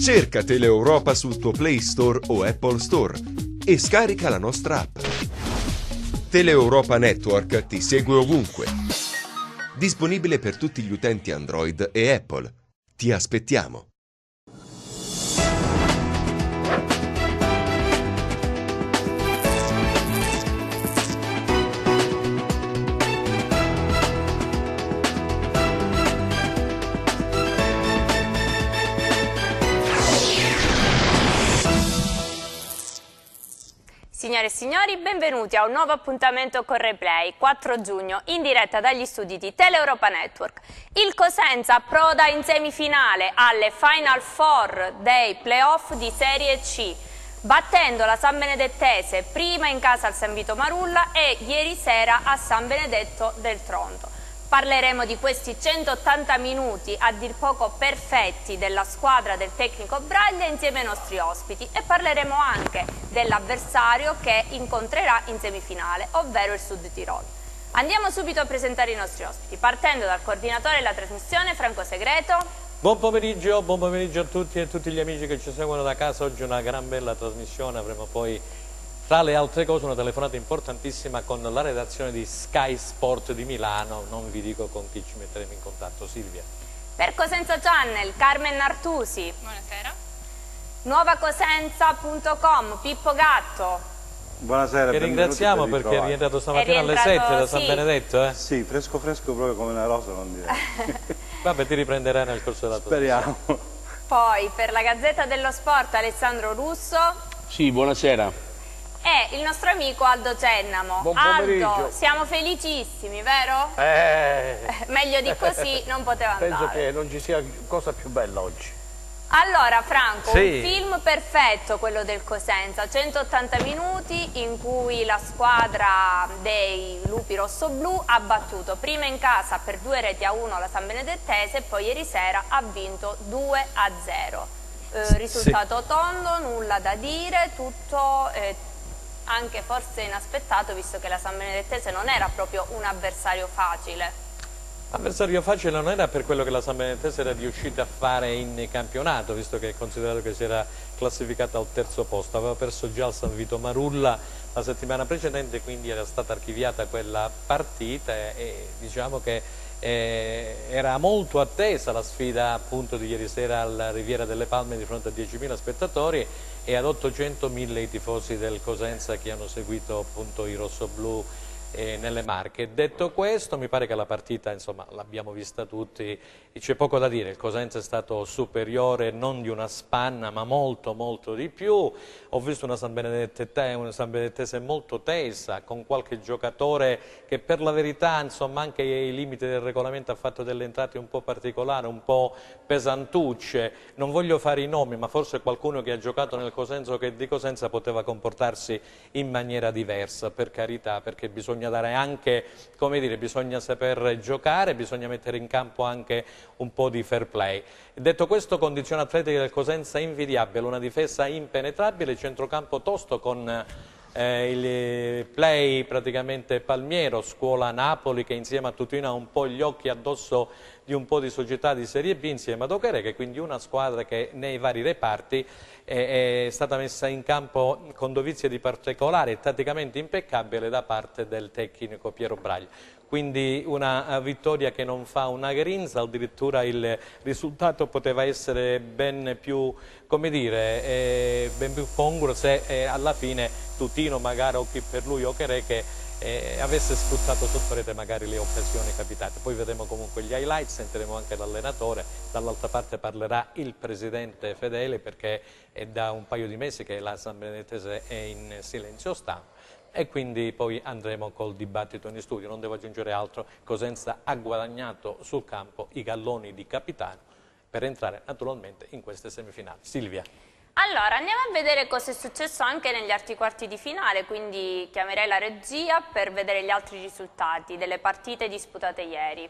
Cerca Teleeuropa sul tuo Play Store o Apple Store e scarica la nostra app. Teleeuropa Network ti segue ovunque. Disponibile per tutti gli utenti Android e Apple. Ti aspettiamo. Signore e signori, benvenuti a un nuovo appuntamento con Replay, 4 giugno, in diretta dagli studi di Teleeuropa Network. Il Cosenza approda in semifinale alle Final Four dei playoff di Serie C, battendo la San Benedettese prima in casa al San Vito Marulla e ieri sera a San Benedetto del Tronto. Parleremo di questi 180 minuti a dir poco perfetti della squadra del tecnico Braglia insieme ai nostri ospiti e parleremo anche dell'avversario che incontrerà in semifinale, ovvero il Sud Tirol. Andiamo subito a presentare i nostri ospiti, partendo dal coordinatore della trasmissione, Franco Segreto. Buon pomeriggio a tutti e tutti gli amici che ci seguono da casa. Oggi una gran bella trasmissione, avremo poi tra le altre cose una telefonata importantissima con la redazione di Sky Sport di Milano, non vi dico con chi ci metteremo in contatto. Silvia. Per Cosenza Channel, Carmen Nartusi. Buonasera. Nuovacosenza.com, Pippo Gatto. Buonasera. Che ringraziamo perché è rientrato stamattina alle 7 da San Benedetto. Sì, fresco proprio come una rosa, non direi. Vabbè, ti riprenderai nel corso della tua Speriamo. Poi per la Gazzetta dello Sport, Alessandro Russo. Sì, buonasera. E il nostro amico Aldo Cennamo. Buon pomeriggio. Aldo, siamo felicissimi, vero? Meglio di così non poteva andare. Penso che non ci sia cosa più bella oggi. Allora Franco, Sì. un film perfetto quello del Cosenza, 180 minuti in cui la squadra dei Lupi Rossoblu ha battuto prima in casa per 2-1 la San Benedettese e poi ieri sera ha vinto 2-0. Risultato tondo, nulla da dire, tutto anche forse inaspettato, visto che la San Benedettese non era proprio un avversario facile. Avversario facile non era per quello che la San Benedettese era riuscita a fare in campionato, visto che è considerato che si era classificata al terzo posto. Aveva perso già al San Vito Marulla la settimana precedente, quindi era stata archiviata quella partita e diciamo che era molto attesa la sfida appunto di ieri sera alla Riviera delle Palme di fronte a 10.000 spettatori e ad 800.000 i tifosi del Cosenza che hanno seguito appunto i rossoblù nelle Marche. Detto questo, mi pare che la partita, insomma, l'abbiamo vista tutti, c'è poco da dire, il Cosenza è stato superiore non di una spanna ma molto molto di più. Ho visto una San Benedettese molto tesa, con qualche giocatore che per la verità, insomma, anche ai limiti del regolamento ha fatto delle entrate un po' particolari, un po' pesantucce. Non voglio fare i nomi, ma forse qualcuno che ha giocato nel Cosenza o che di Cosenza poteva comportarsi in maniera diversa, per carità, perché bisogna dare anche, come dire, bisogna saper giocare, bisogna mettere in campo anche un po' di fair play. Detto questo, condizione atletica del Cosenza invidiabile, una difesa impenetrabile, centrocampo tosto con il play praticamente palmiero, scuola Napoli che insieme a Tutino ha un po' gli occhi addosso di un po' di società di Serie B insieme ad Okereke, quindi una squadra che nei vari reparti è stata messa in campo con dovizie di particolare e tatticamente impeccabile da parte del tecnico Piero Braglia. Quindi una vittoria che non fa una grinza, addirittura il risultato poteva essere ben più, come dire, ben più congruo se alla fine Tutino magari o chi per lui Okereke avesse sfruttato sotto rete magari le occasioni capitate. Poi vedremo comunque gli highlights, sentiremo anche l'allenatore, dall'altra parte parlerà il presidente Fedele perché è da un paio di mesi che la San Benedettese è in silenzio stampa e quindi poi andremo col dibattito in studio. Non devo aggiungere altro, Cosenza ha guadagnato sul campo i galloni di capitano per entrare naturalmente in queste semifinali. Silvia. Allora, andiamo a vedere cosa è successo anche negli altri quarti di finale, quindi chiamerei la regia per vedere gli altri risultati delle partite disputate ieri.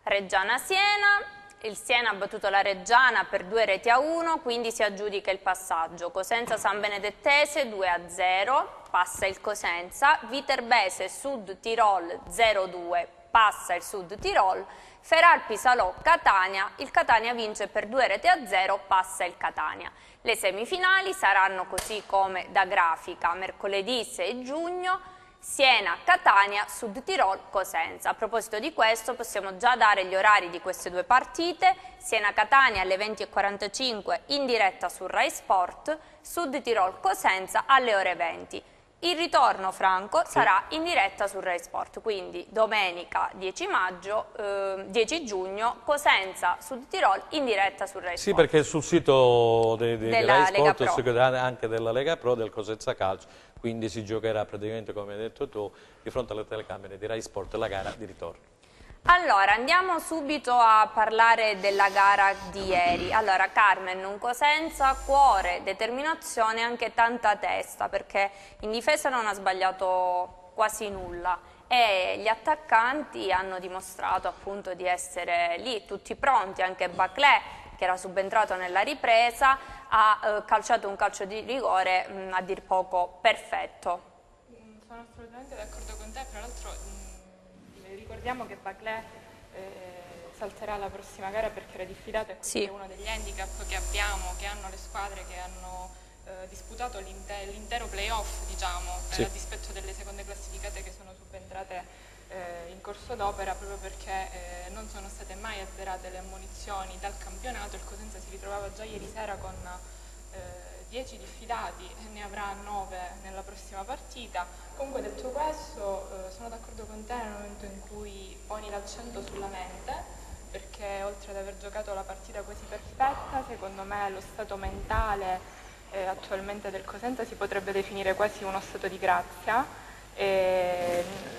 Reggiana-Siena, il Siena ha battuto la Reggiana per 2-1, quindi si aggiudica il passaggio. Cosenza-San Benedettese 2-0, passa il Cosenza. Viterbese-Sud Tirol 0-2, passa il Sud Tirol. Feralpi Salò Catania, il Catania vince per 2-0, passa il Catania. Le semifinali saranno così come da grafica, mercoledì 6 giugno, Siena-Catania, Sud Tirol-Cosenza. A proposito di questo possiamo già dare gli orari di queste due partite: Siena-Catania alle 20:45 in diretta su Rai Sport, Sud Tirol-Cosenza alle ore 20. Il ritorno, Franco, sarà in diretta su Rai Sport, quindi domenica 10 giugno, Cosenza, Sud Tirol in diretta su Rai Sport. Sì, perché sul sito di Rai Sport, Lega Pro, anche della Lega Pro, del Cosenza Calcio, quindi si giocherà praticamente, come hai detto tu, di fronte alle telecamere di Rai Sport la gara di ritorno. Allora, andiamo subito a parlare della gara di ieri. Allora, Carmen, un Cosenza, cuore, determinazione e anche tanta testa, perché in difesa non ha sbagliato quasi nulla e gli attaccanti hanno dimostrato appunto di essere lì, tutti pronti. Anche Baclé, che era subentrato nella ripresa, ha calciato un calcio di rigore a dir poco perfetto. Sono assolutamente d'accordo con te, tra l'altro ricordiamo che Baclé salterà la prossima gara perché era diffidato e questo è uno degli handicap che abbiamo, che hanno le squadre che hanno disputato l'intero playoff, diciamo, a dispetto delle seconde classificate che sono subentrate in corso d'opera, proprio perché non sono state mai azzerate le ammonizioni dal campionato. Il Cosenza si ritrovava già ieri sera con 10 diffidati e ne avrà 9 nella prossima partita. Comunque, detto questo, sono d'accordo con te nel momento in cui poni l'accento sulla mente, perché oltre ad aver giocato la partita quasi perfetta, secondo me lo stato mentale attualmente del Cosenza si potrebbe definire quasi uno stato di grazia.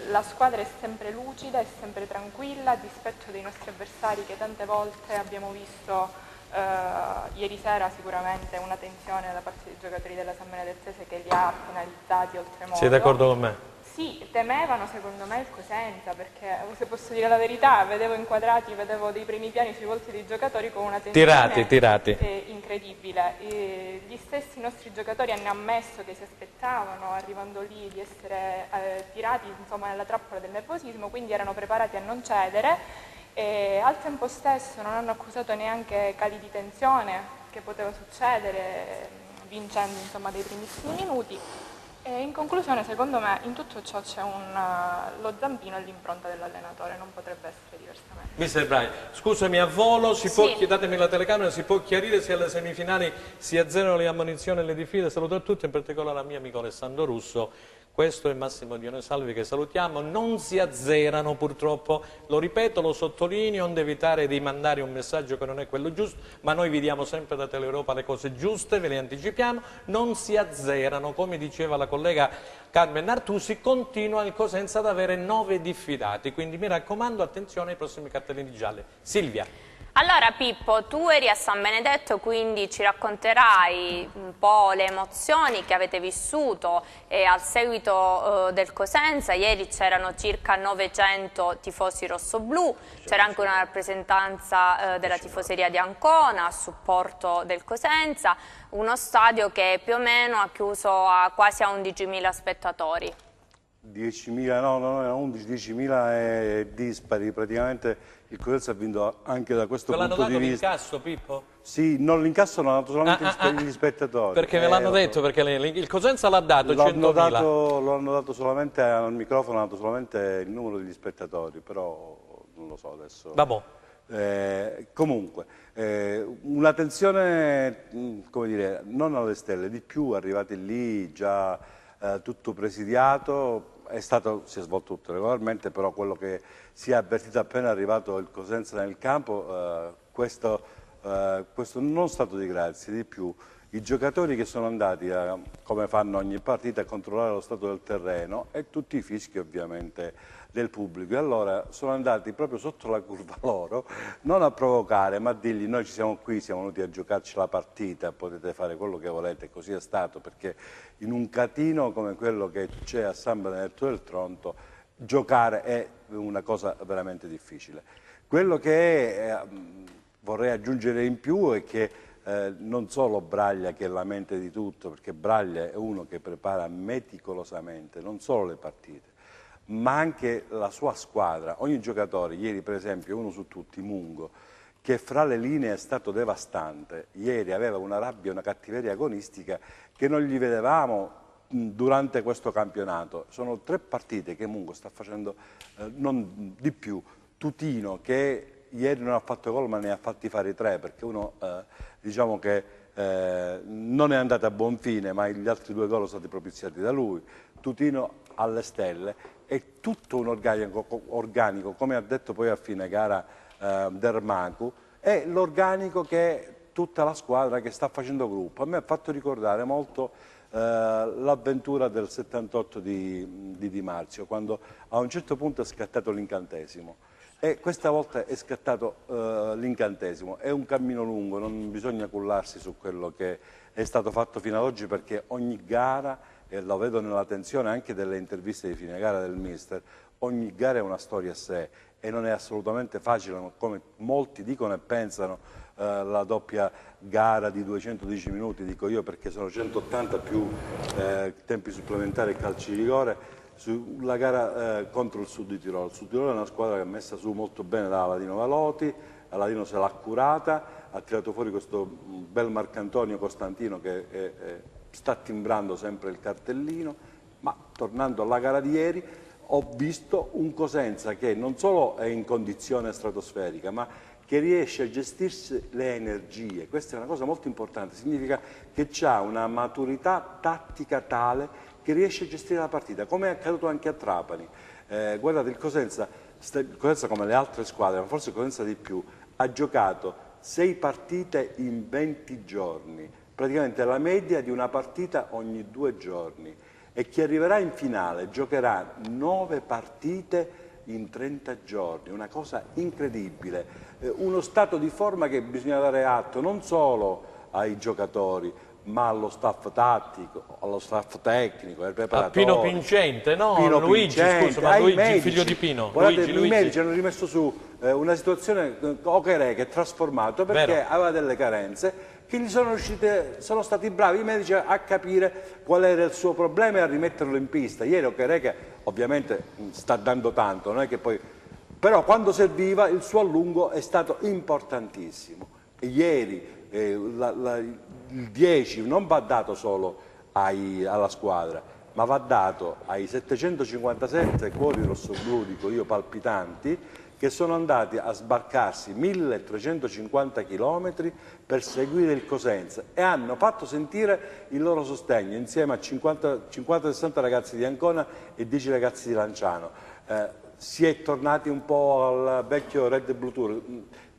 La squadra è sempre lucida, è sempre tranquilla, a dispetto dei nostri avversari che tante volte abbiamo visto. Ieri sera sicuramente una tensione da parte dei giocatori della San Benedettese che li ha penalizzati oltremodo. Sei d'accordo con me? Sì, temevano secondo me il Cosenza, perché se posso dire la verità, vedevo inquadrati, vedevo dei primi piani sui volti dei giocatori con una tensione tirati. Incredibile. Gli stessi nostri giocatori hanno ammesso che si aspettavano, arrivando lì, di essere tirati insomma nella trappola del nervosismo, quindi erano preparati a non cedere. E al tempo stesso non hanno accusato neanche cali di tensione che poteva succedere vincendo insomma dei primissimi minuti. E in conclusione, secondo me, in tutto ciò c'è lo zampino e l'impronta dell'allenatore, non potrebbe essere diversamente. Mister Brai, scusami a volo, datemi la telecamera, si può chiarire se alle semifinali si azzerano le ammonizioni e le diffide? Saluto a tutti, in particolare al mio amico Alessandro Russo. Questo è Massimo Dione Salvi che salutiamo. Non si azzerano purtroppo, lo ripeto, lo sottolineo, onde evitare di mandare un messaggio che non è quello giusto, ma noi vi diamo sempre da Teleeuropa le cose giuste, ve le anticipiamo, non si azzerano, come diceva la collega Carmen Artusi, continua il Cosenza ad avere 9 diffidati, quindi mi raccomando attenzione ai prossimi cartellini gialli. Silvia. Allora Pippo, tu eri a San Benedetto, quindi ci racconterai un po' le emozioni che avete vissuto al seguito del Cosenza. Ieri c'erano circa 900 tifosi rossoblù, c'era anche una rappresentanza della tifoseria di Ancona a supporto del Cosenza, uno stadio che più o meno ha chiuso quasi a 11.000 spettatori. 10.000, no, 10.000 è dispari, praticamente il Cosenza ha vinto anche da questo punto di vista. L'hanno dato l'incasso, Pippo? Sì, non l'incasso l'hanno dato solamente gli spettatori. Perché me l'hanno detto, perché il Cosenza l'ha dato 100.000. L'hanno dato solamente al microfono, hanno dato solamente il numero degli spettatori, però non lo so adesso. Vabbè. Comunque, una tensione, come dire, non alle stelle, di più, arrivati lì già tutto presidiato. Si è svolto tutto regolarmente, però quello che si è avvertito appena arrivato il Cosenza nel campo, questo non stato di grazia, di più i giocatori che sono andati, come fanno ogni partita, a controllare lo stato del terreno e tutti i fischi ovviamente del pubblico, e allora sono andati proprio sotto la curva loro, non a provocare, ma a dirgli: noi ci siamo qui, siamo venuti a giocarci la partita, potete fare quello che volete. Così è stato, perché in un catino come quello che c'è a San Benedetto del Tronto giocare è una cosa veramente difficile. Quello che vorrei aggiungere in più è che non solo Braglia, che è la mente di tutto, perché Braglia è uno che prepara meticolosamente non solo le partite, ma anche la sua squadra. Ogni giocatore, ieri per esempio uno su tutti, Mungo, che fra le linee è stato devastante, ieri aveva una rabbia e una cattiveria agonistica che non gli vedevamo durante questo campionato. Sono 3 partite che Mungo sta facendo, non di più. Tutino, che ieri non ha fatto gol ma ne ha fatti fare 3, perché uno diciamo che non è andato a buon fine, ma gli altri 2 gol sono stati propiziati da lui. Tutino alle stelle, è tutto un organico, come ha detto poi a fine gara Dermacu, è l'organico che è tutta la squadra che sta facendo gruppo. A me ha fatto ricordare molto l'avventura del 78 di Marzio, quando a un certo punto è scattato l'incantesimo. E questa volta è scattato l'incantesimo. È un cammino lungo, non bisogna cullarsi su quello che è stato fatto fino ad oggi, perché ogni gara, e lo vedo nella tensione anche delle interviste di fine gara del mister, ogni gara è una storia a sé e non è assolutamente facile, come molti dicono e pensano, la doppia gara di 210 minuti, dico io, perché sono 180 più tempi supplementari e calci di rigore. Sulla gara contro il Sud di Tirolo. Il Sud di Tirolo è una squadra che è messa su molto bene da Aladino Valoti, Aladino se l'ha curata, ha tirato fuori questo bel Marcantonio Costantino che sta timbrando sempre il cartellino, ma tornando alla gara di ieri ho visto un Cosenza che non solo è in condizione stratosferica, ma che riesce a gestirsi le energie. Questa è una cosa molto importante, significa che ha una maturità tattica tale che riesce a gestire la partita, come è accaduto anche a Trapani. Guardate, il Cosenza, come le altre squadre, ma forse il Cosenza di più, ha giocato 6 partite in 20 giorni, praticamente la media di una partita ogni 2 giorni. E chi arriverà in finale giocherà 9 partite in 30 giorni, una cosa incredibile. Uno stato di forma che bisogna dare atto non solo ai giocatori, ma allo staff tattico, allo staff tecnico, ai preparatori. A Pino Pincente, no? Pino Luigi, Pincente, scusa, ma Luigi, medici. figlio di Pino. Guardate, Luigi. I medici hanno rimesso su una situazione Ocherè che è trasformato perché aveva delle carenze che gli sono riuscite, sono stati bravi i medici a capire qual era il suo problema e a rimetterlo in pista. Ieri Ocherè, che ovviamente sta dando tanto, non è che poi, però quando serviva il suo allungo è stato importantissimo. E ieri il 10 non va dato solo alla squadra, ma va dato ai 757 cuori rossoblu, dico io, palpitanti, che sono andati a sbarcarsi 1350 km per seguire il Cosenza e hanno fatto sentire il loro sostegno insieme a 50-60 ragazzi di Ancona e 10 ragazzi di Lanciano. Si è tornati un po' al vecchio Red Bull Tour.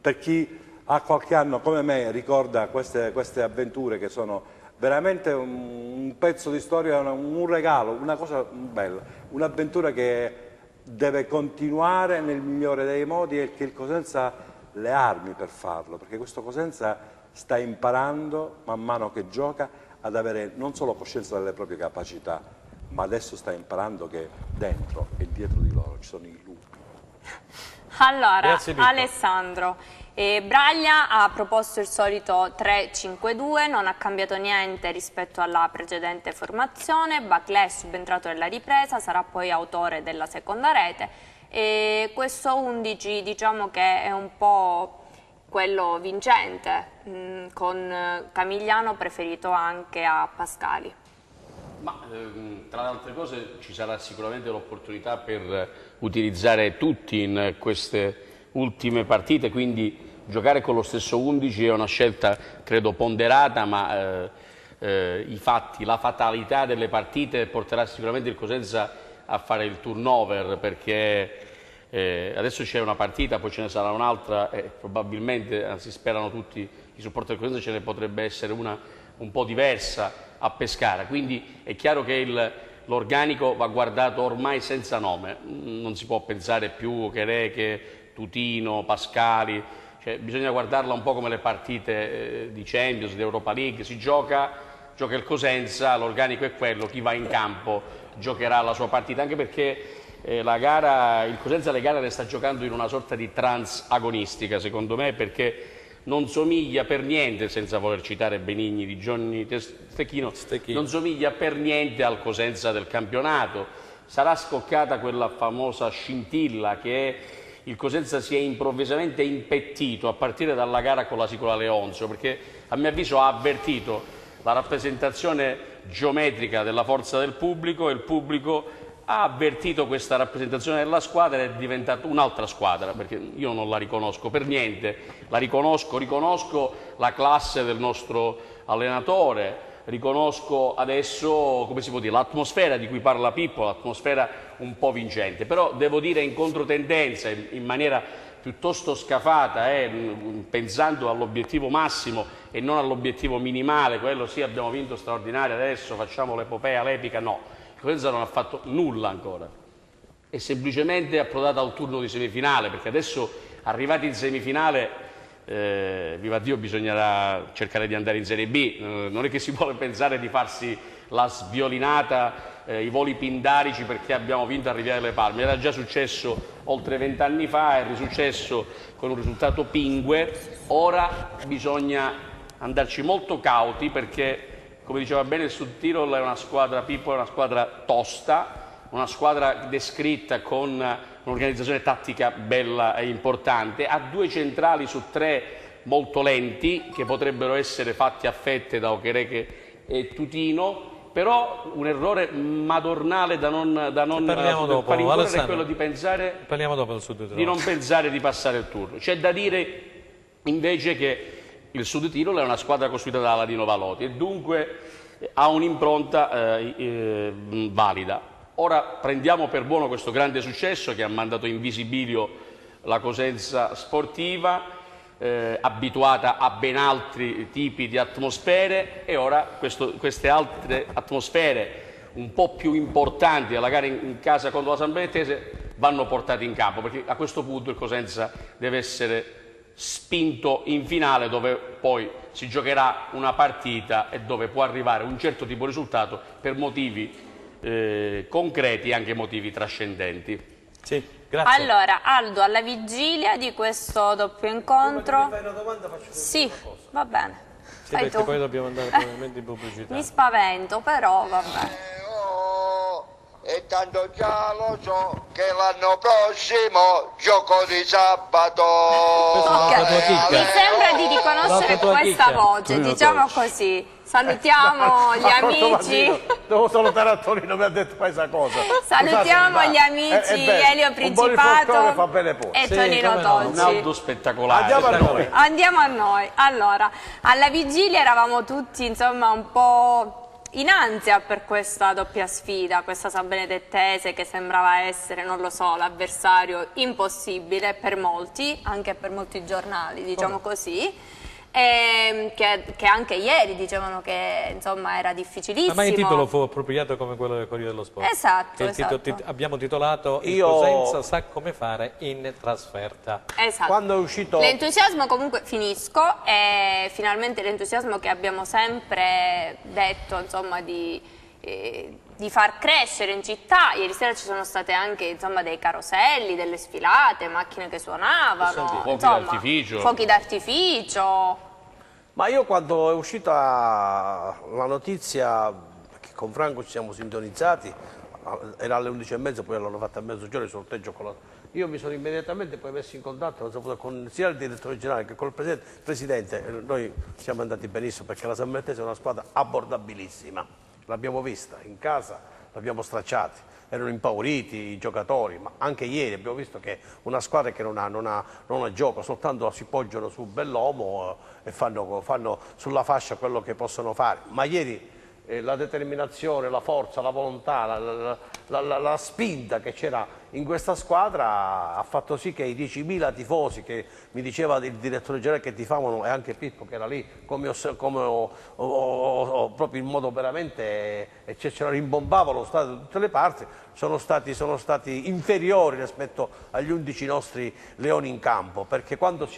Per chi ha qualche anno come me ricorda queste avventure che sono veramente un pezzo di storia, un regalo, una cosa bella, un'avventura che deve continuare nel migliore dei modi e che il Cosenza ha le armi per farlo, perché questo Cosenza sta imparando man mano che gioca ad avere non solo coscienza delle proprie capacità, ma adesso sta imparando che dentro e dietro di loro ci sono i lupi. Allora, Alessandro, Braglia ha proposto il solito 3-5-2, non ha cambiato niente rispetto alla precedente formazione. Baclé è subentrato nella ripresa, sarà poi autore della seconda rete e questo 11 diciamo che è un po' quello vincente, con Camigliano preferito anche a Pascali. Ma tra le altre cose ci sarà sicuramente l'opportunità per utilizzare tutti in queste ultime partite, quindi giocare con lo stesso 11 è una scelta credo ponderata, ma i fatti, la fatalità delle partite porterà sicuramente il Cosenza a fare il turnover, perché adesso c'è una partita, poi ce ne sarà un'altra e probabilmente, anzi sperano tutti i supporter del Cosenza, ce ne potrebbe essere una un po' diversa a Pescara, quindi è chiaro che l'organico va guardato ormai senza nome, non si può pensare più che Reche, Tutino, Pascali, cioè, bisogna guardarla un po' come le partite di Champions, di Europa League, si gioca il Cosenza, l'organico è quello, chi va in campo giocherà la sua partita, anche perché il Cosenza le gare le sta giocando in una sorta di trance agonistica secondo me, perché non somiglia per niente, senza voler citare Benigni di Johnny Stecchino, non somiglia per niente al Cosenza del campionato. sarà scoccata quella famosa scintilla che il Cosenza si è improvvisamente impettito a partire dalla gara con la Sicola Leonzio, perché a mio avviso ha avvertito la rappresentazione geometrica della forza del pubblico e il pubblico ha avvertito questa rappresentazione della squadra ed è diventata un'altra squadra, perché io non la riconosco per niente, la riconosco la classe del nostro allenatore, riconosco adesso, come si può dire, l'atmosfera di cui parla Pippo, l'atmosfera un po' vincente, però devo dire in controtendenza, in maniera piuttosto scafata, pensando all'obiettivo massimo e non all'obiettivo minimale, quello sì abbiamo vinto straordinario, adesso facciamo l'epopea, l'epica, no. Il Cosenza non ha fatto nulla ancora, è semplicemente approdato al turno di semifinale, perché adesso arrivati in semifinale, viva Dio, bisognerà cercare di andare in Serie B, non è che si vuole pensare di farsi la sviolinata, i voli pindarici perché abbiamo vinto a Riviera delle Palme, era già successo oltre 20 anni fa, è risuccesso con un risultato pingue, ora bisogna andarci molto cauti perché, come diceva bene il Sud Tirol, è una squadra, Pippo, è una squadra tosta, una squadra descritta con un'organizzazione tattica bella e importante, ha 2 centrali su 3 molto lenti, che potrebbero essere fatti a fette da Okereke e Tutino, però un errore madornale da non far incorrere è quello di pensare, di non pensare di passare il turno. C'è da dire invece che il Sud Tirol è una squadra costruita da Ladino Valotti e dunque ha un'impronta valida. Ora prendiamo per buono questo grande successo che ha mandato in visibilio la Cosenza sportiva, abituata a ben altri tipi di atmosfere, e ora queste altre atmosfere un po' più importanti della gara in casa contro la San Benedettese vanno portate in campo, perché a questo punto il Cosenza deve essere spinto in finale, dove poi si giocherà una partita e dove può arrivare un certo tipo di risultato per motivi concreti e anche motivi trascendenti. Sì, grazie. Allora, Aldo, alla vigilia di questo doppio incontro... Fai una domanda, faccio sì, va bene. Sì, perché poi dobbiamo andare probabilmente in pubblicità. Mi spavento, però va bene. E tanto già lo so che l'anno prossimo gioco di sabato. Mi sembra di riconoscere questa voce, diciamo così. Salutiamo gli amici. Devo salutare a Torino, mi ha detto questa cosa. Salutiamo gli amici Elio Principato fa bene e Tonino Tolci. Un auto spettacolare. Andiamo a noi. Andiamo a noi. Allora, alla vigilia eravamo tutti insomma un po' in ansia per questa doppia sfida, questa San Benedettese che sembrava essere, non lo so, l'avversario impossibile per molti, anche per molti giornali, diciamo così. Che anche ieri dicevano che insomma era difficilissimo. Ma il titolo fu appropriato come quello del Corriere dello Sport. Esatto, abbiamo titolato Il Cosenza sa come fare in trasferta. Esatto. Quando è uscito... L'entusiasmo comunque, finisco, è finalmente l'entusiasmo che abbiamo sempre detto, insomma, di far crescere in città. Ieri sera ci sono state anche insomma, dei caroselli, delle sfilate, macchine che suonavano, fuochi d'artificio. Ma io quando è uscita la notizia, che con Franco ci siamo sintonizzati, era alle 11:30, poi l'hanno fatta a mezzogiorno il sorteggio con io mi sono immediatamente poi messo in contatto con sia il direttore generale che con il presidente. Noi siamo andati benissimo perché la San Benedettese è una squadra abbordabilissima, l'abbiamo vista in casa, l'abbiamo stracciati, erano impauriti i giocatori, ma anche ieri abbiamo visto che una squadra che non ha gioco, soltanto si poggiano su Bellomo e fanno sulla fascia quello che possono fare, ma ieri la determinazione, la forza, la volontà, la spinta che c'era in questa squadra ha fatto sì che i 10.000 tifosi che mi diceva il direttore generale che tifavano, e anche Pippo che era lì proprio in modo veramente eccezionale, rimbombavano lo stadio da tutte le parti, sono stati inferiori rispetto agli 11 nostri leoni in campo, perché quando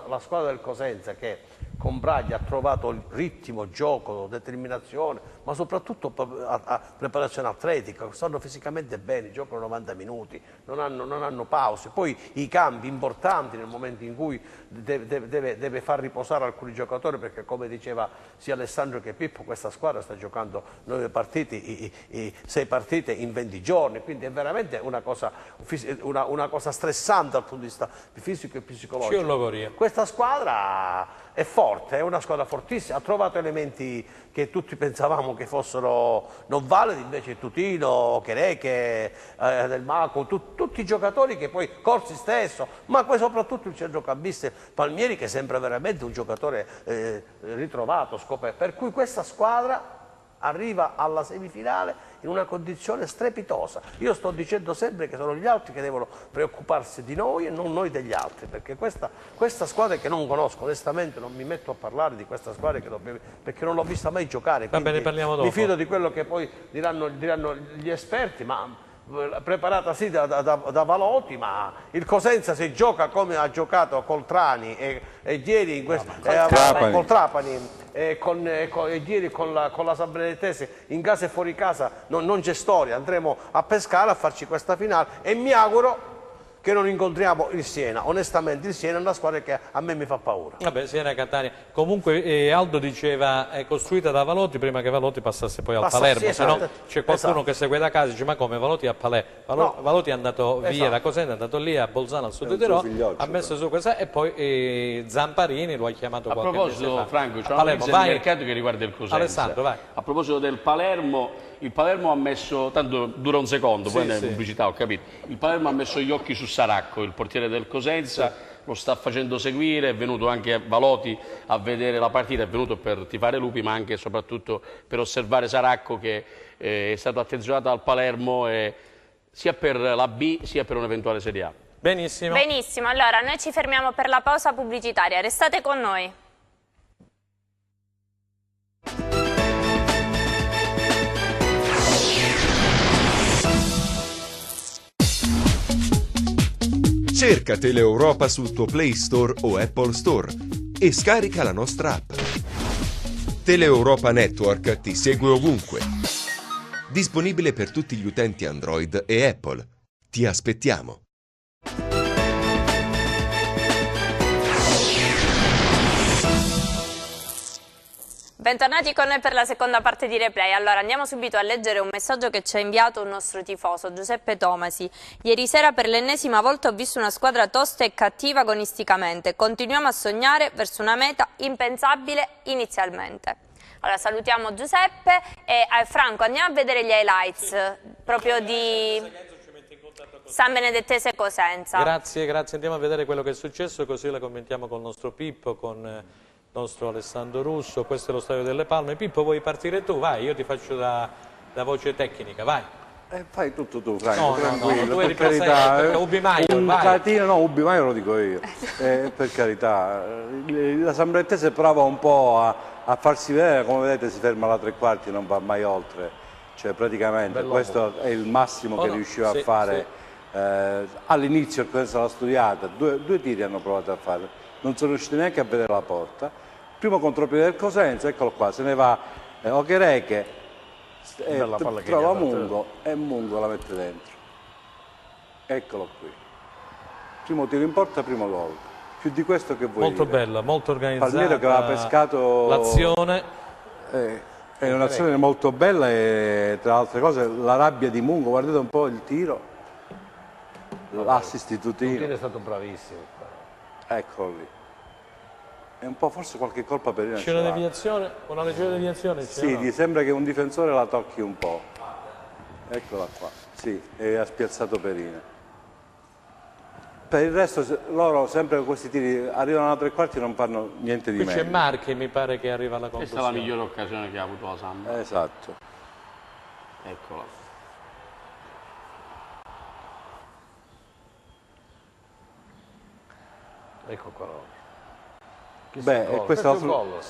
la squadra del Cosenza che con Braglia ha trovato il ritmo, gioco, determinazione, ma soprattutto preparazione atletica, stanno fisicamente bene, giocano 90 minuti. minuti, non hanno pause. Poi i cambi importanti nel momento in cui deve far riposare alcuni giocatori, perché come diceva sia Alessandro che Pippo, questa squadra sta giocando 9 partite, 6 partite in 20 giorni, quindi è veramente una cosa stressante dal punto di vista fisico e psicologico. Questa squadra è forte, è una squadra fortissima, ha trovato elementi che tutti pensavamo che fossero non validi, invece Tutino, Chereche, Del Maco, tutti i giocatori che poi, Corsi stesso, ma poi soprattutto il centrocampista Palmieri, che sembra veramente un giocatore ritrovato, scoperto, per cui questa squadra arriva alla semifinale in una condizione strepitosa. Io sto dicendo sempre che sono gli altri che devono preoccuparsi di noi e non noi degli altri, perché questa squadra che non conosco, onestamente non mi metto a parlare di questa squadra perché non l'ho vista mai giocare. Va bene, parliamo dopo. Mi fido di quello che poi diranno gli esperti, ma preparata sì da Valotti, ma il Cosenza si gioca come ha giocato col Trani e ieri col Trapani e ieri con la San Benedettese, in casa e fuori casa non c'è storia. Andremo a Pescara a farci questa finale e mi auguro che non incontriamo il Siena. Onestamente il Siena è una squadra che a me mi fa paura. Vabbè, Siena e Catania. Comunque Aldo diceva è costruita da Valotti prima che Valotti passasse poi al Palermo, sì, esatto. Se no c'è qualcuno che segue da casa e dice ma come Valotti a Palermo? Valotti è andato via da Cosenza, è andato lì a Bolzano al Sud di Tirolo, ha messo su questa e poi Zamparini lo ha chiamato qualche mese fa. A proposito, Franco, c'è una notizia di mercato che riguarda il Cosenza. Alessandro, vai. A proposito del Palermo, il Palermo ha messo, tanto dura un secondo, poi è pubblicità, ho capito. Il Palermo ha messo gli occhi su Saracco, il portiere del Cosenza, lo sta facendo seguire, è venuto anche Valotti a vedere la partita, è venuto per tifare lupi, ma anche e soprattutto per osservare Saracco, che è stato attenzionato al Palermo sia per la B sia per un'eventuale Serie A. Benissimo. Benissimo, allora noi ci fermiamo per la pausa pubblicitaria, restate con noi. Cerca Teleeuropa sul tuo Play Store o Apple Store e scarica la nostra app. Teleeuropa Network ti segue ovunque. Disponibile per tutti gli utenti Android e Apple. Ti aspettiamo. Bentornati con noi per la seconda parte di Replay. Allora andiamo subito a leggere un messaggio che ci ha inviato un nostro tifoso, Giuseppe Tomasi. Ieri sera per l'ennesima volta ho visto una squadra tosta e cattiva agonisticamente. Continuiamo a sognare verso una meta impensabile inizialmente. Allora salutiamo Giuseppe e Franco, andiamo a vedere gli highlights proprio di San Benedettese Cosenza. Grazie, andiamo a vedere quello che è successo, così la commentiamo con il nostro Pippo, con nostro Alessandro Russo. Questo è lo Stadio delle Palme. Pippo, vuoi partire tu? Vai, io ti faccio da voce tecnica, vai. Fai tutto tu, Franco, tranquillo, tu eri per carità. Ubi Maior, un catino, no, Ubi Maior lo dico io, per carità. La San Benedettese prova un po' a farsi vedere, come vedete si ferma alla 3/4, non va mai oltre, cioè praticamente questo è il massimo che riusciva a fare. All'inizio il Cosenza l'ha studiata, due tiri hanno provato a fare, non sono riusciti neanche a vedere la porta. Primo contropiede del Cosenza, eccolo qua, se ne va Ochereche, trova Mungo e Mungo la mette dentro. Eccolo qui. Primo tiro in porta, primo gol. Più di questo che vuoi Molto dire? bella, molto organizzata. Palmieri che aveva pescato l'azione. È un'azione molto bella e tra le altre cose la rabbia di Mungo, guardate un po' il tiro, l'assist di Tutino. Tutino è stato bravissimo. Eccolo lì. È un po' forse qualche colpa per C'è una deviazione, una leggera deviazione? Sì, ti sembra che un difensore la tocchi un po'. Eccola qua, sì, e ha spiazzato Perina. Per il resto loro sempre con questi tiri arrivano alla 3/4 e non fanno niente di meglio. Qui c'è Marchi, mi pare che arriva alla conclusione. Questa è la migliore occasione che ha avuto la Samp. Esatto. Eccola. Ecco qua. Beh, questo è il gol.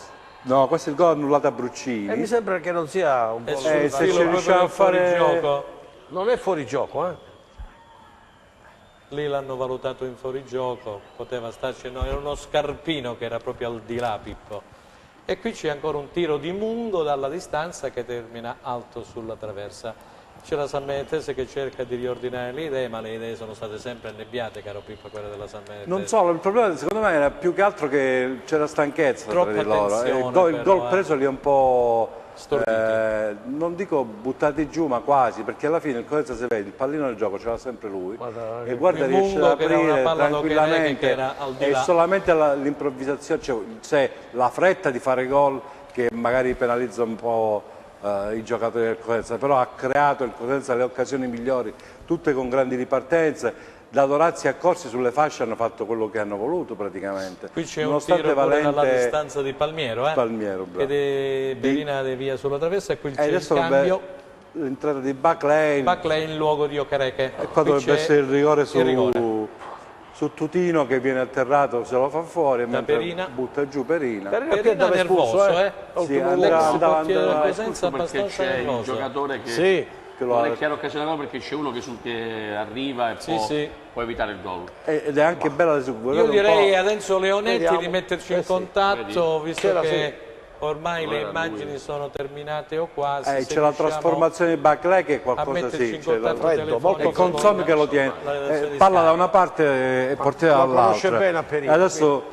No, questo è il gol annullato a Bruccini. Mi sembra che non sia un po' se ci riusciamo a fare gioco. Non è fuori gioco, Lì l'hanno valutato in fuorigioco, poteva starci, no, era uno scarpino che era proprio al di là, Pippo. E qui c'è ancora un tiro di Mungo dalla distanza che termina alto sulla traversa. C'è la San Benedetese che cerca di riordinare le idee, ma le idee sono state sempre annebbiate, caro Pippo, quelle della San Benedetese. Non solo, il problema secondo me era più che altro che c'era stanchezza tra di loro. Il gol preso lì un po', non dico buttati giù, ma quasi, perché alla fine il Cosenza, se vede, il pallino del gioco ce l'ha sempre lui, e guarda, riesce ad aprire tranquillamente, e solamente l'improvvisazione, cioè la fretta di fare gol che magari penalizza un po' i giocatori del Cosenza, però ha creato il Cosenza le occasioni migliori, tutte con grandi ripartenze. Da Dorazzi a Corsi sulle fasce hanno fatto quello che hanno voluto praticamente. Qui c'è un tiro dalla distanza di Palmiero, Palmiero, bravo. Ed Berina devia sulla traversa, e qui c'è il cambio. L'entrata di Baclay in luogo di Okereke. E qua dovrebbe essere il rigore su Tutino, che viene atterrato, se lo fa fuori, mentre butta giù Perina. Perina nervoso, Sì, l'ex portiere del Cosenza abbastanza nervoso. Il giocatore che non è chiaro occasione gol, perché c'è uno che arriva e può evitare il gol. Ed è anche bella Io direi adesso Leonetti di metterci in contatto, visto che ormai le immagini sono terminate o quasi. C'è la trasformazione di Baclay, che è qualcosa e Consommi che lo tiene, palla da una parte e portiera dall'altra. Adesso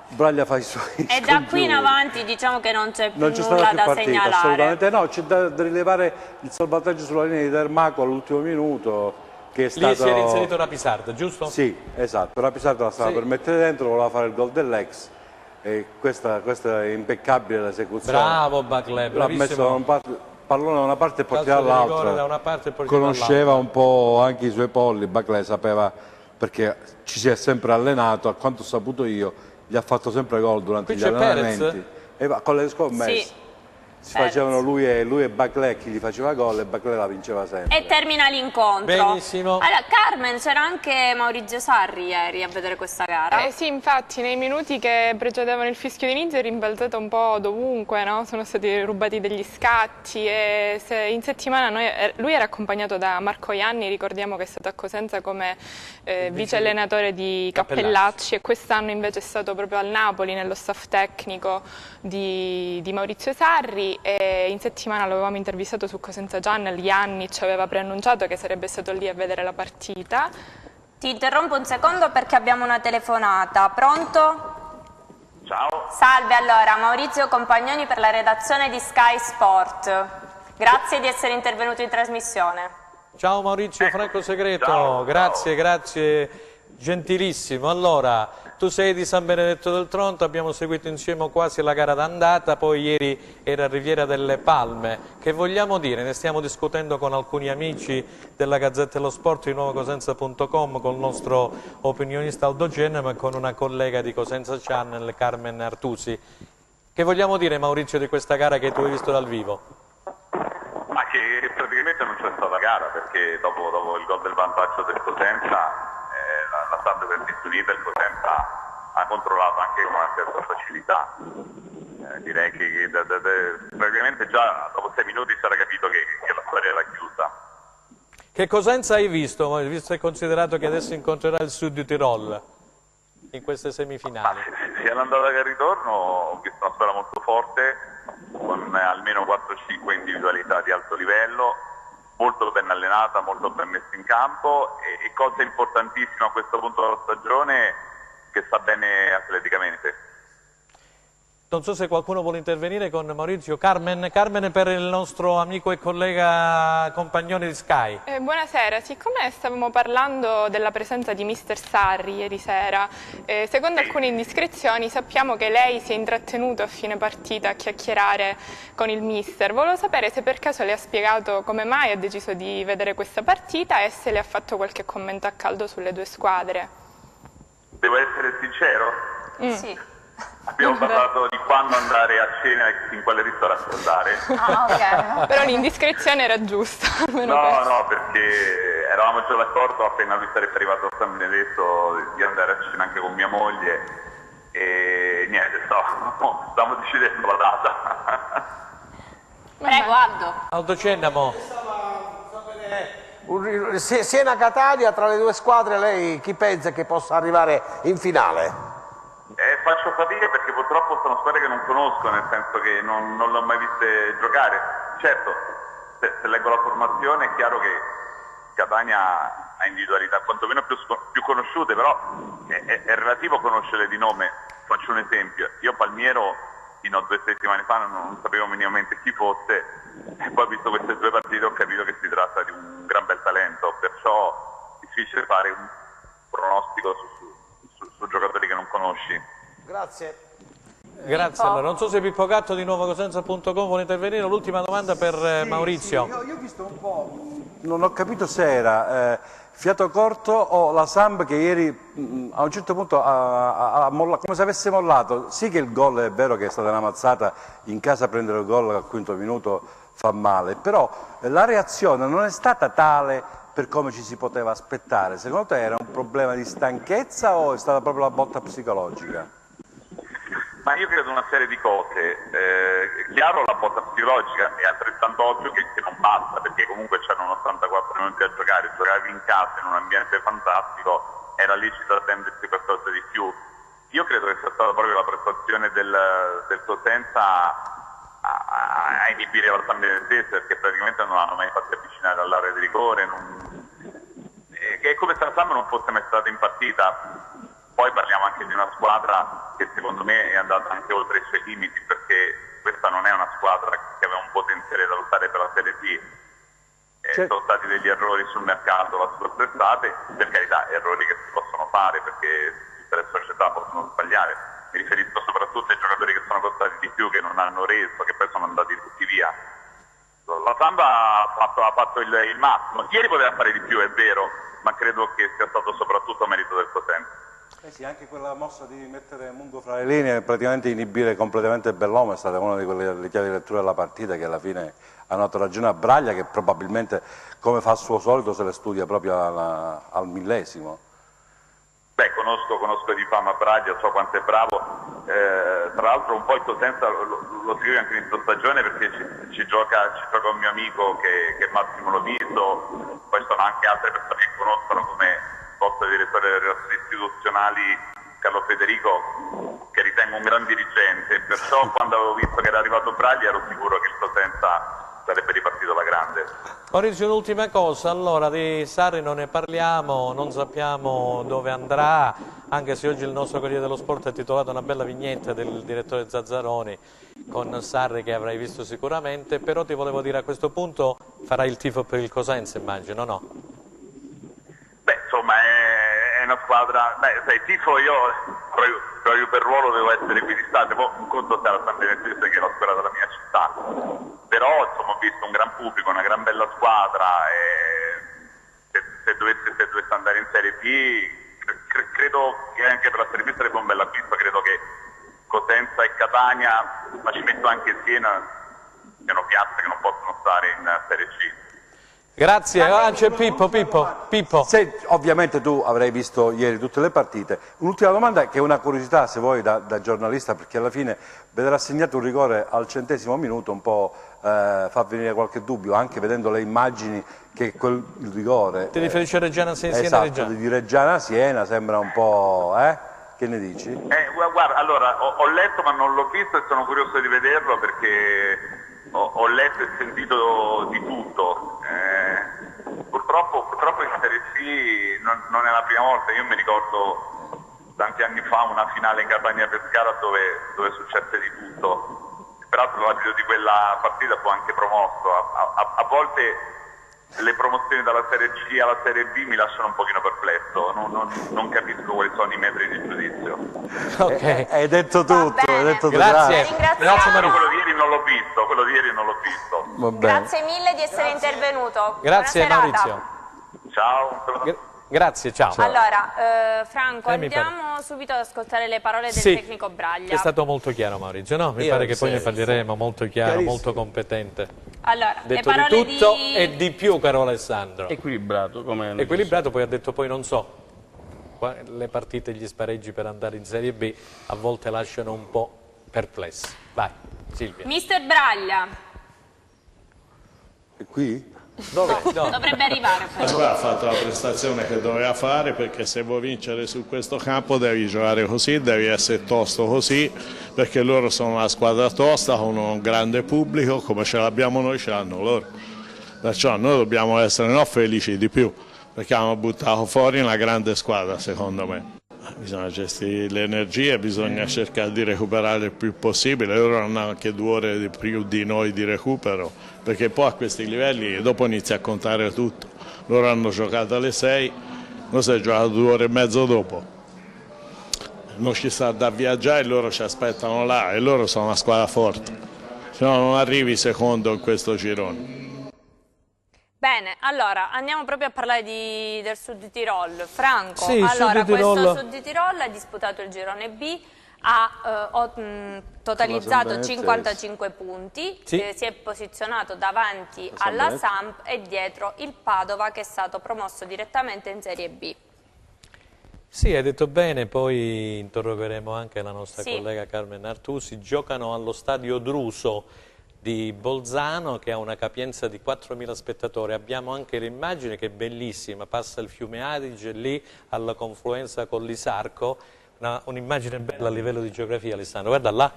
Braglia fa i suoi e da qui in avanti diciamo che non c'è più nulla da segnalare. Assolutamente no, c'è da rilevare il salvataggio sulla linea di Dermaco all'ultimo minuto, che è stato... Lì si era inserito Rapisarda, giusto? Sì, esatto, Rapisarda la stava per mettere dentro, voleva fare il gol dell'ex, e questa è impeccabile l'esecuzione. Bravo Baclay, bravissimo. L'ha messo da un pallone da una parte e portiera dall'altra. Conosceva un po' anche i suoi polli, Baclay sapeva, perché ci si è sempre allenato, a quanto ho saputo io, gli ha fatto sempre gol durante gli allenamenti. E con le scommesse si facevano lui e Baclay, chi gli faceva gol, e Baclay la vinceva sempre. E termina l'incontro. Benissimo. Allora, Carmen, c'era anche Maurizio Sarri ieri a vedere questa gara. Sì, infatti nei minuti che precedevano il fischio d'inizio è rimbalzato un po' dovunque, no? Sono stati rubati degli scatti, e in settimana lui era accompagnato da Marco Ianni, ricordiamo che è stato a Cosenza come vice allenatore di Cappellacci, e quest'anno invece è stato proprio al Napoli nello staff tecnico di Maurizio Sarri. E in settimana l'avevamo intervistato su Cosenza Channel, Ianni ci aveva preannunciato che sarebbe stato lì a vedere la partita. Ti interrompo un secondo perché abbiamo una telefonata. Pronto? Ciao. Salve, allora, Maurizio Compagnoni per la redazione di Sky Sport. Grazie di essere intervenuto in trasmissione. Ciao Maurizio, Franco Segreto, ciao. Grazie, gentilissimo. Allora, tu sei di San Benedetto del Tronto, abbiamo seguito insieme quasi la gara d'andata, poi ieri era Riviera delle Palme. Che vogliamo dire? Ne stiamo discutendo con alcuni amici della Gazzetta dello Sport di nuovocosenza.com, con il nostro opinionista Aldo Genema e con una collega di Cosenza Channel, Carmen Artusi. Che vogliamo dire, Maurizio, di questa gara che tu hai visto dal vivo? Ma che praticamente non c'è stata gara, perché dopo il gol del vantaggio del Cosenza, la stante per disunita, il Cosenza ha controllato anche con una certa facilità. Direi che praticamente già dopo 6 minuti si era capito che la storia era chiusa. Che Cosenza hai visto, visto e considerato che adesso incontrerà il Sud di Tirol in queste semifinali? Sia l'andata che il ritorno ho visto una squadra molto forte, con almeno 4-5 individualità di alto livello, molto ben allenata, molto ben messa in campo, e cosa importantissima a questo punto della stagione, che sta bene atleticamente. Non so se qualcuno vuole intervenire con Maurizio. Carmen per il nostro amico e collega Compagnoni di Sky. Buonasera, siccome stavamo parlando della presenza di mister Sarri ieri sera, secondo alcune indiscrezioni sappiamo che lei si è intrattenuto a fine partita a chiacchierare con il mister. Volevo sapere se per caso le ha spiegato come mai ha deciso di vedere questa partita e se le ha fatto qualche commento a caldo sulle due squadre. Devo essere sincero? Sì. Abbiamo parlato di quando andare a cena e in quale ristorante andare. Ok. Però l'indiscrezione era giusta. No, perché eravamo già d'accordo, appena lui sarebbe arrivato a San Benedetto, di andare a cena anche con mia moglie, e niente, stavamo decidendo la data. Prego, Aldo. Aldo Cennamo. Siena-Catania, tra le due squadre lei chi pensa che possa arrivare in finale? Faccio fatica perché purtroppo sono squadre che non conosco, nel senso che non le ho mai viste giocare. Certo, se leggo la formazione è chiaro che Catania ha individualità quantomeno più conosciute, però è relativo conoscere di nome. Faccio un esempio: io Palmiero fino a 2 settimane fa non sapevo minimamente chi fosse, e poi ho visto queste 2 partite ho capito che si tratta di un gran bel talento, perciò è difficile fare un pronostico su giocatori che non conosci. Grazie. Grazie. Allora, non so se Pippo Gatto di nuovocosenza.com vuole intervenire. L'ultima domanda per Maurizio. Io ho visto un po', non ho capito se era fiato corto o la Samp che ieri a un certo punto ha mollato, come se avesse mollato. Sì che il gol è vero che è stata una mazzata, in casa prendere il gol al quinto minuto fa male, però la reazione non è stata tale per come ci si poteva aspettare. Secondo te era un problema di stanchezza o è stata proprio la botta psicologica? Ma io credo una serie di cose. È chiaro, la botta psicologica è altrettanto ovvio che non basta, perché comunque c'erano 84 minuti a giocare, giocavi in casa in un ambiente fantastico, era licito attendersi qualcosa di più. Io credo che sia stata proprio la prestazione del Cosenza a inibire la Samp stessa, perché praticamente non l'hanno mai fatti avvicinare all'area di rigore, è come se la Samp non fosse mai stata in partita. Poi parliamo anche di una squadra che secondo me è andata anche oltre i suoi limiti, perché questa non è una squadra che aveva un potenziale da lottare per la Serie B. Sono stati degli errori sul mercato la scorsa estate, per carità, errori che si possono fare perché tutte le società possono sbagliare. Mi riferisco soprattutto ai giocatori che sono costati di più, che non hanno reso, che poi sono andati tutti via. La Samp ha fatto il massimo. Ieri poteva fare di più, è vero, ma credo che sia stato soprattutto merito del Cosenza. Sì, anche quella mossa di mettere Mungo fra le linee e praticamente inibire completamente Bellomo è stata una di quelle chiavi di lettura della partita, che alla fine ha dato ragione a Braglia, che probabilmente, come fa al suo solito, se le studia proprio al millesimo. Beh, conosco di fama Braglia, so quanto è bravo. Tra l'altro un po' il Cosenza lo seguo anche in stagione, perché ci gioca un mio amico che è Massimo Loviso, poi sono anche altre persone che conoscono, come posto direttore delle relazioni istituzionali Carlo Federico, che ritengo un gran dirigente, perciò quando avevo visto che era arrivato Braglia ero sicuro che il Cosenza sarebbe ripartito alla grande. Maurizio, un'ultima cosa, allora di Sarri non ne parliamo, non sappiamo dove andrà, anche se oggi il nostro Corriere dello Sport ha titolato una bella vignetta del direttore Zazzaroni con Sarri, che avrai visto sicuramente, però ti volevo dire, a questo punto farai il tifo per il Cosenza, immagino, no? Beh, insomma, è una squadra, sai, tifo io, proprio per ruolo devo essere equidistante, poi un conto sta la San Benedetto, che è la squadra della mia città, però insomma ho visto un gran pubblico, una gran bella squadra, e se dovesse andare in Serie B, credo che anche per la Serie B sarebbe un bel acquisto. Credo che Cosenza e Catania, ma ci metto anche Siena, siano piazze che non possono stare in Serie C. Grazie, c'è Pippo. Se, ovviamente tu avrai visto ieri tutte le partite. Un'ultima domanda, che è una curiosità, se vuoi, da giornalista, perché alla fine vedere assegnato un rigore al 100° minuto un po' fa venire qualche dubbio, anche vedendo le immagini, che quel rigore... Ti riferisci a Reggiana-Siena? Esatto, di Reggiana-Siena sembra un po'... Che ne dici? Guarda, allora, ho letto ma non l'ho visto e sono curioso di vederlo, perché ho letto e sentito di tutto. Purtroppo in Serie C non è la prima volta. Io mi ricordo tanti anni fa una finale in Campania-Pescara dove successe di tutto. Peraltro l'arbitro di quella partita fu anche promosso. A volte le promozioni dalla Serie C alla Serie B mi lasciano un pochino perplesso, non capisco quali sono i metri di giudizio. Ok, hai detto tutto, hai detto tutto. Grazie Mario. Quello di ieri non l'ho visto, Grazie mille di essere intervenuto. Grazie Buona serata. Maurizio. Ciao. Grazie, ciao. Allora, Franco, andiamo subito ad ascoltare le parole del tecnico Braglia. È stato molto chiaro, Maurizio, no? Mi pare che poi ne parleremo, molto chiaro, molto competente. Allora, detto di tutto e di più, caro Alessandro. Equilibrato, come equilibrato, poi ha detto poi non so, le partite e gli spareggi per andare in Serie B a volte lasciano un po' perplessi. Vai, Silvia. Mister Braglia. È qui? Dove? Dovrebbe arrivare. La squadra ha fatto la prestazione che doveva fare, perché se vuoi vincere su questo campo devi giocare così, devi essere tosto così, perché loro sono una squadra tosta con un grande pubblico, come ce l'abbiamo noi, ce l'hanno loro. perciò noi dobbiamo essere non felici di più, perché abbiamo buttato fuori una grande squadra secondo me. Bisogna gestire le energie, bisogna cercare di recuperare il più possibile, loro hanno anche 2 ore di più di noi di recupero, perché poi a questi livelli dopo inizia a contare tutto. Loro hanno giocato alle 6, noi si è giocato 2 ore e mezzo dopo. Non ci sta da viaggiare, loro ci aspettano là e loro sono una squadra forte, se no non arrivi secondo in questo girone. Bene, allora andiamo proprio a parlare del Sud Tirol. Franco, sì, allora questo Sud Tirol ha disputato il girone B, ha totalizzato 55 punti, sì. Si è posizionato davanti alla Samp e dietro il Padova che è stato promosso direttamente in Serie B. Sì, hai detto bene, poi interrogheremo anche la nostra collega Carmen Artusi. Giocano allo stadio Druso di Bolzano, che ha una capienza di 4.000 spettatori. Abbiamo anche l'immagine che è bellissima, passa il fiume Adige lì alla confluenza con l'Isarco, un'immagine bella a livello di geografia, Alessandro, guarda là,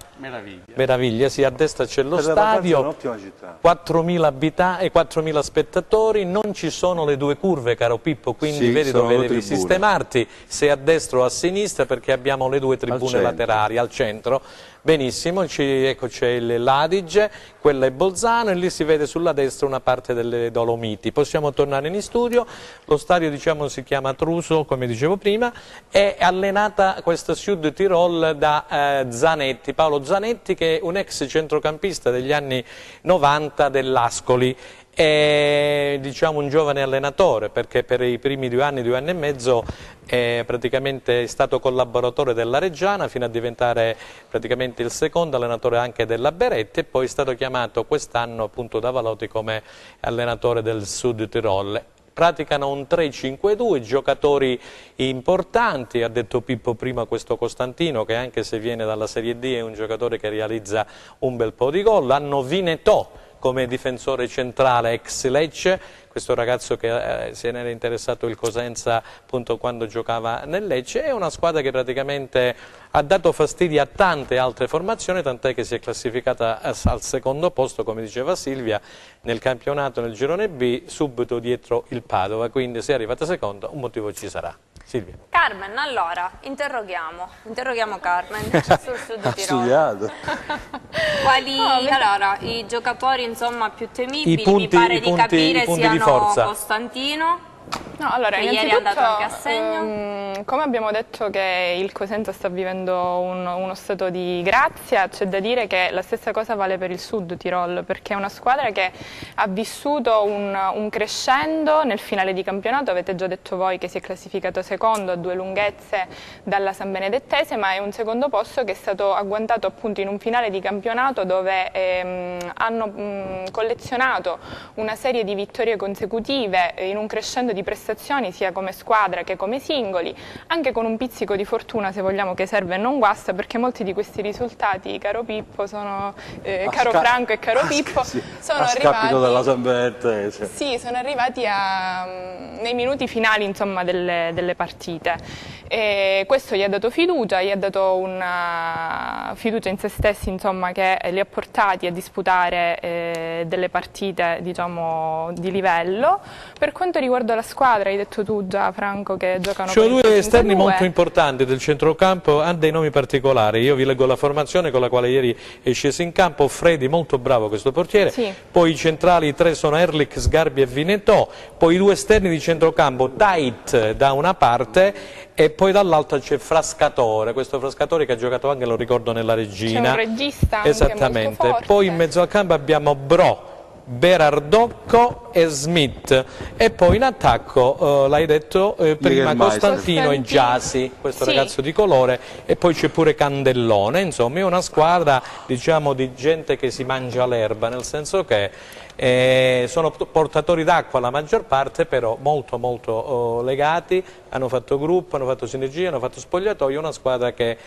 meraviglia, sì, a destra c'è lo stadio, 4.000 abitanti e 4.000 spettatori, non ci sono le 2 curve, caro Pippo, quindi vedi dove devi sistemarti, se a destra o a sinistra, perché abbiamo le 2 tribune laterali al centro. Benissimo, ecco c'è l'Adige, quella è Bolzano e lì si vede sulla destra una parte delle Dolomiti. Possiamo tornare in studio, lo stadio diciamo si chiama Truso, come dicevo prima, è allenata questa Sud Tirol da Zanetti, Paolo Zanetti, che è un ex centrocampista degli anni 90 dell'Ascoli. È diciamo un giovane allenatore, perché per i primi 2 anni e mezzo praticamente è stato collaboratore della Reggiana fino a diventare praticamente il secondo allenatore anche della Beretti e poi è stato chiamato quest'anno appunto da Valotti come allenatore del Sud Tirol. Praticano un 3-5-2, giocatori importanti, ha detto Pippo prima questo Costantino che anche se viene dalla Serie D è un giocatore che realizza un bel po' di gol, hanno Vinetò come difensore centrale ex Lecce, questo ragazzo che se ne era interessato il Cosenza appunto quando giocava nel Lecce, è una squadra che praticamente ha dato fastidio a tante altre formazioni, tant'è che si è classificata al secondo posto, come diceva Silvia, nel campionato nel girone B, subito dietro il Padova, quindi se è arrivata seconda un motivo ci sarà. Silvia. Carmen, allora, interroghiamo Carmen sul Sud Tirolo. Allora, i giocatori insomma più temibili, mi pare di capire siano Costantino. No, allora, che ieri è andato anche a segno. Come abbiamo detto che il Cosenza sta vivendo uno stato di grazia, c'è da dire che la stessa cosa vale per il Sud Tirol, perché è una squadra che ha vissuto un crescendo nel finale di campionato. Avete già detto voi che si è classificato secondo a 2 lunghezze dalla San Benedettese, ma è un secondo posto che è stato agguantato appunto in un finale di campionato dove hanno collezionato una serie di vittorie consecutive in un crescendo di prestazioni sia come squadra che come singoli, anche con un pizzico di fortuna se vogliamo che serve e non guasta, perché molti di questi risultati, caro Pippo, caro Franco e caro Pippo, sono arrivati della San Benedettese. Sì, sono arrivati nei minuti finali insomma delle partite. E questo gli ha dato fiducia, gli ha dato una fiducia in se stessi insomma, che li ha portati a disputare delle partite diciamo di livello. Per quanto riguarda la squadra, hai detto tu già Franco che giocano ci sono 2 esterni molto importanti del centrocampo, ha dei nomi particolari, io vi leggo la formazione con la quale ieri è sceso in campo. Freddi, molto bravo questo portiere, poi i centrali 3 sono Erlich, Sgarbi e Vinetò, poi i 2 esterni di centrocampo Tait da una parte e poi dall'altra c'è Frascatore, questo Frascatore che ha giocato anche, lo ricordo, nella Regina. C'è un regista anche esattamente, molto forte. Poi in mezzo al campo abbiamo Bro, Berardocco e Smith e poi in attacco l'hai detto prima Costantino e Giasi, questo ragazzo di colore, e poi c'è pure Candellone. Insomma è una squadra diciamo di gente che si mangia l'erba, nel senso che sono portatori d'acqua la maggior parte, però molto legati, hanno fatto gruppo, hanno fatto sinergia, hanno fatto spogliatoio, una squadra che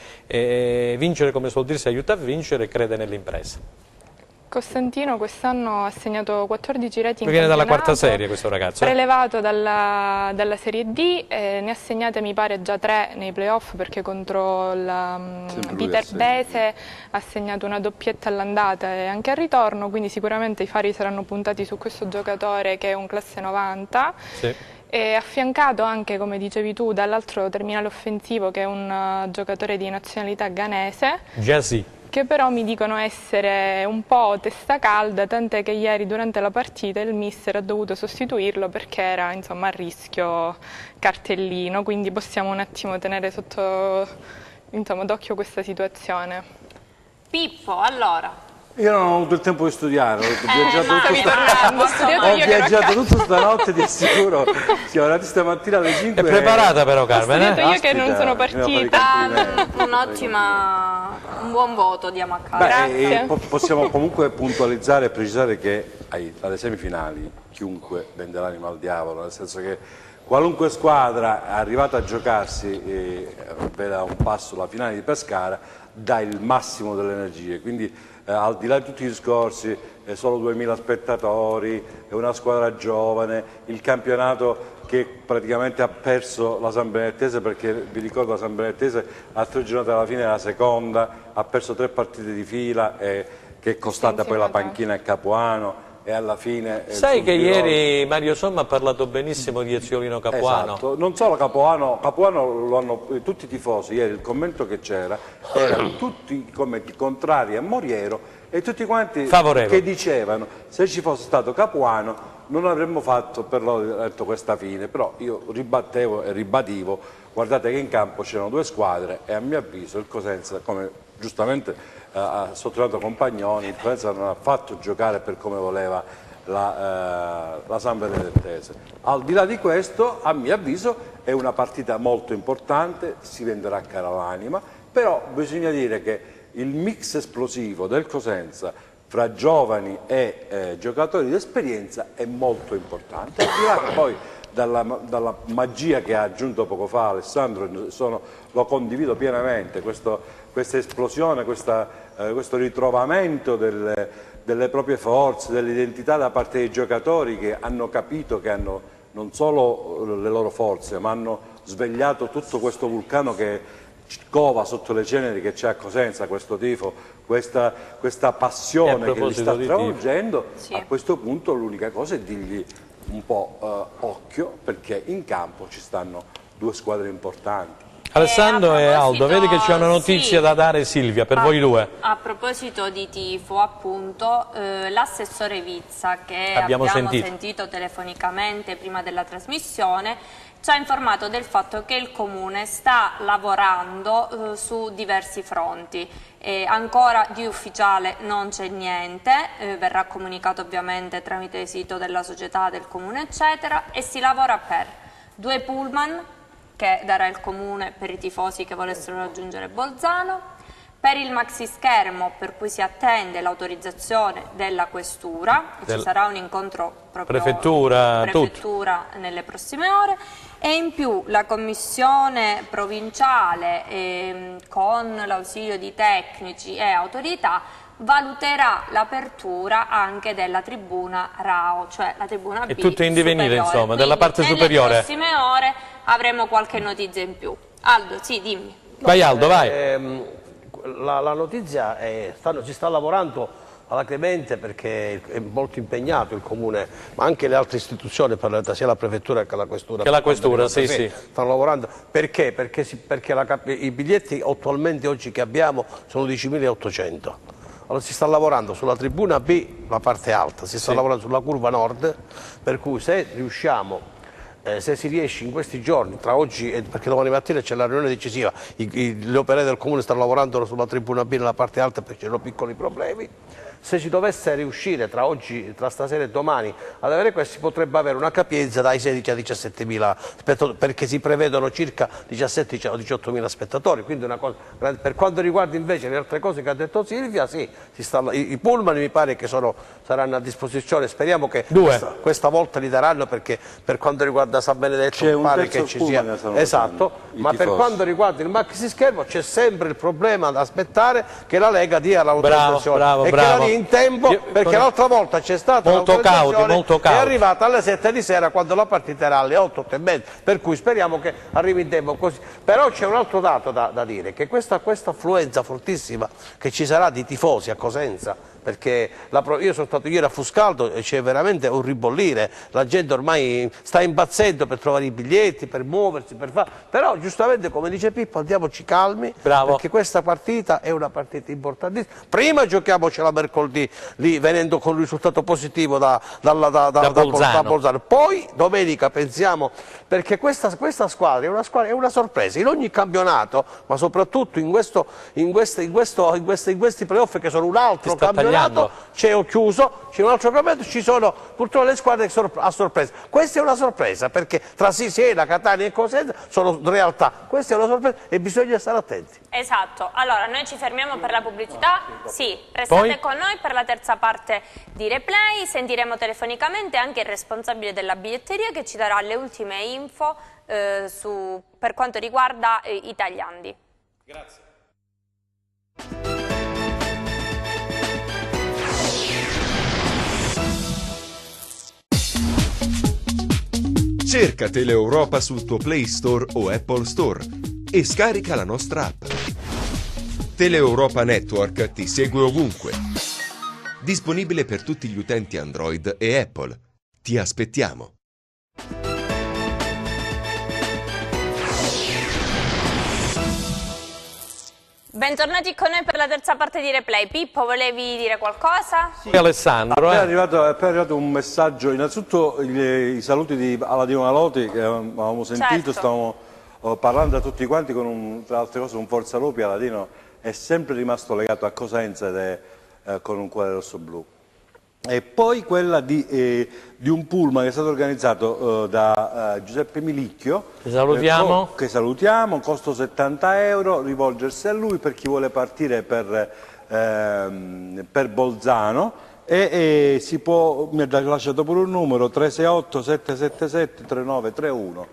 vincere come suol dirsi aiuta a vincere e crede nell'impresa. Costantino quest'anno ha segnato 14 reti in viene dalla campionato, quarta serie questo ragazzo. Prelevato dalla Serie D, ne ha segnate mi pare già 3 nei playoff, perché contro il Viterbese ha segnato una doppietta all'andata e anche al ritorno, quindi sicuramente i fari saranno puntati su questo giocatore che è un classe 90. Sì. E affiancato anche, come dicevi tu, dall'altro terminale offensivo che è un giocatore di nazionalità ghanese. Jazzy. Che però mi dicono essere un po' testa calda, tant'è che ieri durante la partita il mister ha dovuto sostituirlo perché era insomma a rischio cartellino, quindi possiamo un attimo tenere sotto d'occhio questa situazione. Pippo, allora. Io non ho avuto il tempo di studiare, ho io viaggiato tutta stanotte, ti assicuro, siamo arrivati stamattina alle 5. È preparata però Carmen, Ho studiato io che non sono partita. Un buon voto diamo a casa. Possiamo comunque puntualizzare e precisare che alle semifinali chiunque vende l'anima al diavolo, nel senso che qualunque squadra arrivata a giocarsi veda un passo alla finale di Pescara dà il massimo delle energie, quindi al di là di tutti i discorsi, solo 2000 spettatori, è una squadra giovane, il campionato che praticamente ha perso la San Benedettese, perché vi ricordo la San Benedettese a 3 giornate alla fine è la seconda, ha perso 3 partite di fila che è costata poi la panchina a Capuano. E alla fine sai che ieri Mario Somma ha parlato benissimo di Eziolino Capuano. Esatto, non solo Capuano lo hanno tutti i tifosi, ieri il commento che c'era erano tutti i commenti contrari a Moriero e tutti quanti che dicevano se ci fosse stato Capuano non avremmo fatto per loro questa fine, però io ribattevo e ribadivo, guardate che in campo c'erano 2 squadre e a mio avviso il Cosenza, come giustamente ha sottolineato Compagnoni, il Cosenza non ha fatto giocare per come voleva la San Benedettese. Al di là di questo, a mio avviso, è una partita molto importante, si venderà cara l'anima, però bisogna dire che il mix esplosivo del Cosenza fra giovani e giocatori di esperienza è molto importante. Al di là che poi dalla magia che ha aggiunto poco fa Alessandro, lo condivido pienamente, questa esplosione, questo ritrovamento delle proprie forze, dell'identità da parte dei giocatori che hanno capito che hanno non solo le loro forze, ma hanno svegliato tutto questo vulcano che cova sotto le ceneri che c'è a Cosenza, questo tifo, questa passione che li sta travolgendo. Sì. A questo punto l'unica cosa è dirgli un po' occhio, perché in campo ci stanno 2 squadre importanti. Alessandro e Aldo, vedi che c'è una notizia da dare Silvia, per voi due. A proposito di tifo, appunto, l'assessore Vizza, che abbiamo sentito telefonicamente prima della trasmissione, ci ha informato del fatto che il Comune sta lavorando su diversi fronti. Ancora di ufficiale non c'è niente, verrà comunicato ovviamente tramite il sito della società, del Comune, eccetera, e si lavora per 2 pullman che darà il Comune per i tifosi che volessero raggiungere Bolzano, per il maxi schermo per cui si attende l'autorizzazione della Questura, ci sarà un incontro proprio prefettura nelle prossime ore, e in più la Commissione provinciale con l'ausilio di tecnici e autorità valuterà l'apertura anche della tribuna RAO, cioè la tribuna B. È tutto in divenire, insomma, della parte superiore. Nelle prossime ore avremo qualche notizia in più. Aldo, sì, dimmi. Vai Aldo, vai. La notizia si sta lavorando alacremente perché è molto impegnato il Comune, ma anche le altre istituzioni, sia la Prefettura che la Questura. Che la Questura, sì, sì. Stanno lavorando. Perché? Perché i biglietti attualmente oggi che abbiamo sono 10.800. Allora si sta lavorando sulla tribuna B, la parte alta, si sta lavorando sulla curva nord, per cui se riusciamo, se si riesce in questi giorni, tra oggi e perché domani mattina c'è la riunione decisiva, gli operai del Comune stanno lavorando sulla tribuna B nella parte alta perché c'erano piccoli problemi. Se si dovesse riuscire tra stasera e domani ad avere questo, si potrebbe avere una capienza dai 16 a 17.000 spettatori, perché si prevedono circa 17 o 18.000 spettatori, quindi una cosa. Per quanto riguarda invece le altre cose che ha detto Silvia, sì, i pullman mi pare che saranno a disposizione, speriamo che questa volta li daranno, perché per quanto riguarda da San Benedetto pare che ci sia, esatto, ma per quanto riguarda il maxi schermo c'è sempre il problema da aspettare che la Lega dia l'autorizzazione e che la dia in tempo, perché l'altra volta c'è stata l'autorizzazione, è arrivata alle 7 di sera quando la partita era alle 8, 8 e mezza, per cui speriamo che arrivi in tempo così. Però c'è un altro dato da dire, che questa affluenza fortissima che ci sarà di tifosi a Cosenza, perché io sono stato ieri a Fuscaldo e c'è veramente un ribollire, la gente ormai sta impazzendo per trovare i biglietti, per muoversi, però giustamente come dice Pippo andiamoci calmi, perché questa partita è una partita importantissima. Prima giochiamocela mercoledì lì venendo con un risultato positivo da Bolzano, poi domenica pensiamo, perché questa squadra è una sorpresa in ogni campionato, ma soprattutto in questi playoff che sono un altro campionato. C'è un altro campionato, ci sono purtroppo le squadre a sorpresa. Questa è una sorpresa perché tra Siena, Catania e Cosenza sono realtà, questa è una sorpresa e bisogna stare attenti. Esatto, allora noi ci fermiamo per la pubblicità, sì, restate con noi per la terza parte di replay, sentiremo telefonicamente anche il responsabile della biglietteria che ci darà le ultime info per quanto riguarda i tagliandi. Grazie. Cerca Teleeuropa sul tuo Play Store o Apple Store e scarica la nostra app. Teleeuropa Network ti segue ovunque. Disponibile per tutti gli utenti Android e Apple. Ti aspettiamo. Bentornati con noi per la terza parte di replay. Pippo, volevi dire qualcosa? Sì. Alessandro. È arrivato un messaggio, innanzitutto i saluti di Aladino Aloti che avevamo sentito, stavamo parlando a tutti quanti tra altre cose con Forza Lupi. Aladino è sempre rimasto legato a Cosenza ed è con un cuore rosso-blu. E poi quella di un pullman che è stato organizzato da Giuseppe Milicchio, che salutiamo, costo 70 €, rivolgersi a lui per chi vuole partire per Bolzano e si può, mi ha lasciato pure un numero, 368 777 3931,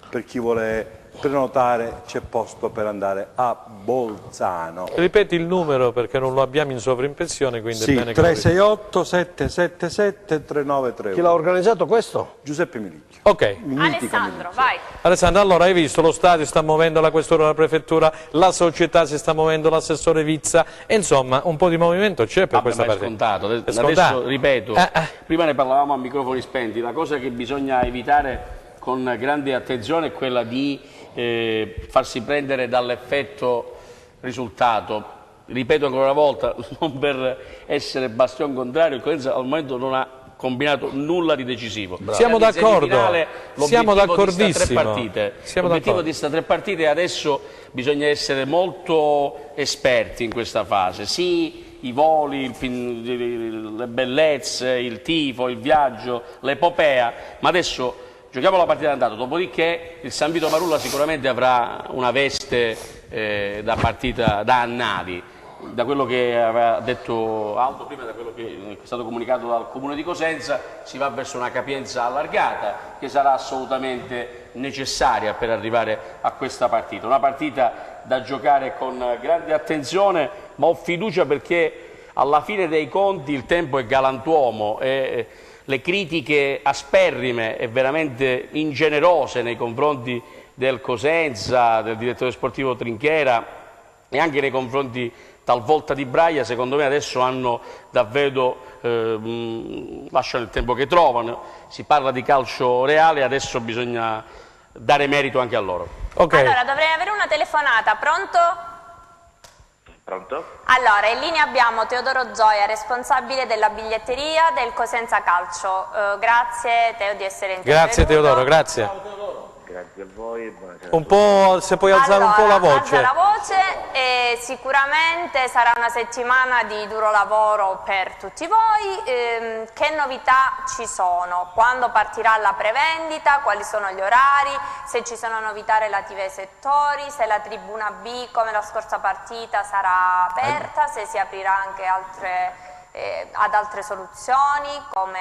per chi vuole prenotare c'è posto per andare a Bolzano. Ripeti il numero perché non lo abbiamo in sovrimpressione, quindi sì, è bene 368 777 3931. Chi l'ha organizzato questo? Giuseppe Milicchio. Ok. Alessandro, vai. Alessandro, allora hai visto, lo stadio sta muovendo la questura della prefettura, la società si sta muovendo, l'assessore Vizza, e insomma un po' di movimento c'è per questa partita. È scontato. Adesso ripeto, prima ne parlavamo a microfoni spenti, la cosa che bisogna evitare con grande attenzione è quella di farsi prendere dall'effetto risultato. Ripeto ancora una volta, non per essere bastion contrario, il Cosenza al momento non ha combinato nulla di decisivo. Siamo d'accordo, siamo d'accordissimo. L'obiettivo di queste tre partite adesso bisogna essere molto esperti in questa fase. Sì, i voli, le bellezze, il tifo, il viaggio, l'epopea, ma adesso giochiamo la partita d'andata, dopodiché il San Vito Marulla sicuramente avrà una veste da partita da annali. Da quello che aveva detto Aldo prima, da quello che è stato comunicato dal Comune di Cosenza, si va verso una capienza allargata che sarà assolutamente necessaria per arrivare a questa partita. Una partita da giocare con grande attenzione, ma ho fiducia perché alla fine dei conti il tempo è galantuomo e le critiche asperrime e veramente ingenerose nei confronti del Cosenza, del direttore sportivo Trinchera e anche nei confronti talvolta di Braia, secondo me adesso hanno davvero lasciano il tempo che trovano. Si parla di calcio reale, adesso bisogna dare merito anche a loro. Allora dovrei avere una telefonata, pronto? Pronto? Allora, in linea abbiamo Teodoro Gioia, responsabile della biglietteria del Cosenza Calcio. Grazie Teo di essere intervenuto. Grazie Teodoro, grazie. Ciao Teodoro. Grazie a voi e buonasera. Un po', se puoi alzare un po' la voce. Alza la voce e sicuramente sarà una settimana di duro lavoro per tutti voi. Che novità ci sono? Quando partirà la prevendita? Quali sono gli orari? Se ci sono novità relative ai settori? Se la tribuna B, come la scorsa partita, sarà aperta? Se si aprirà anche ad altre soluzioni? Come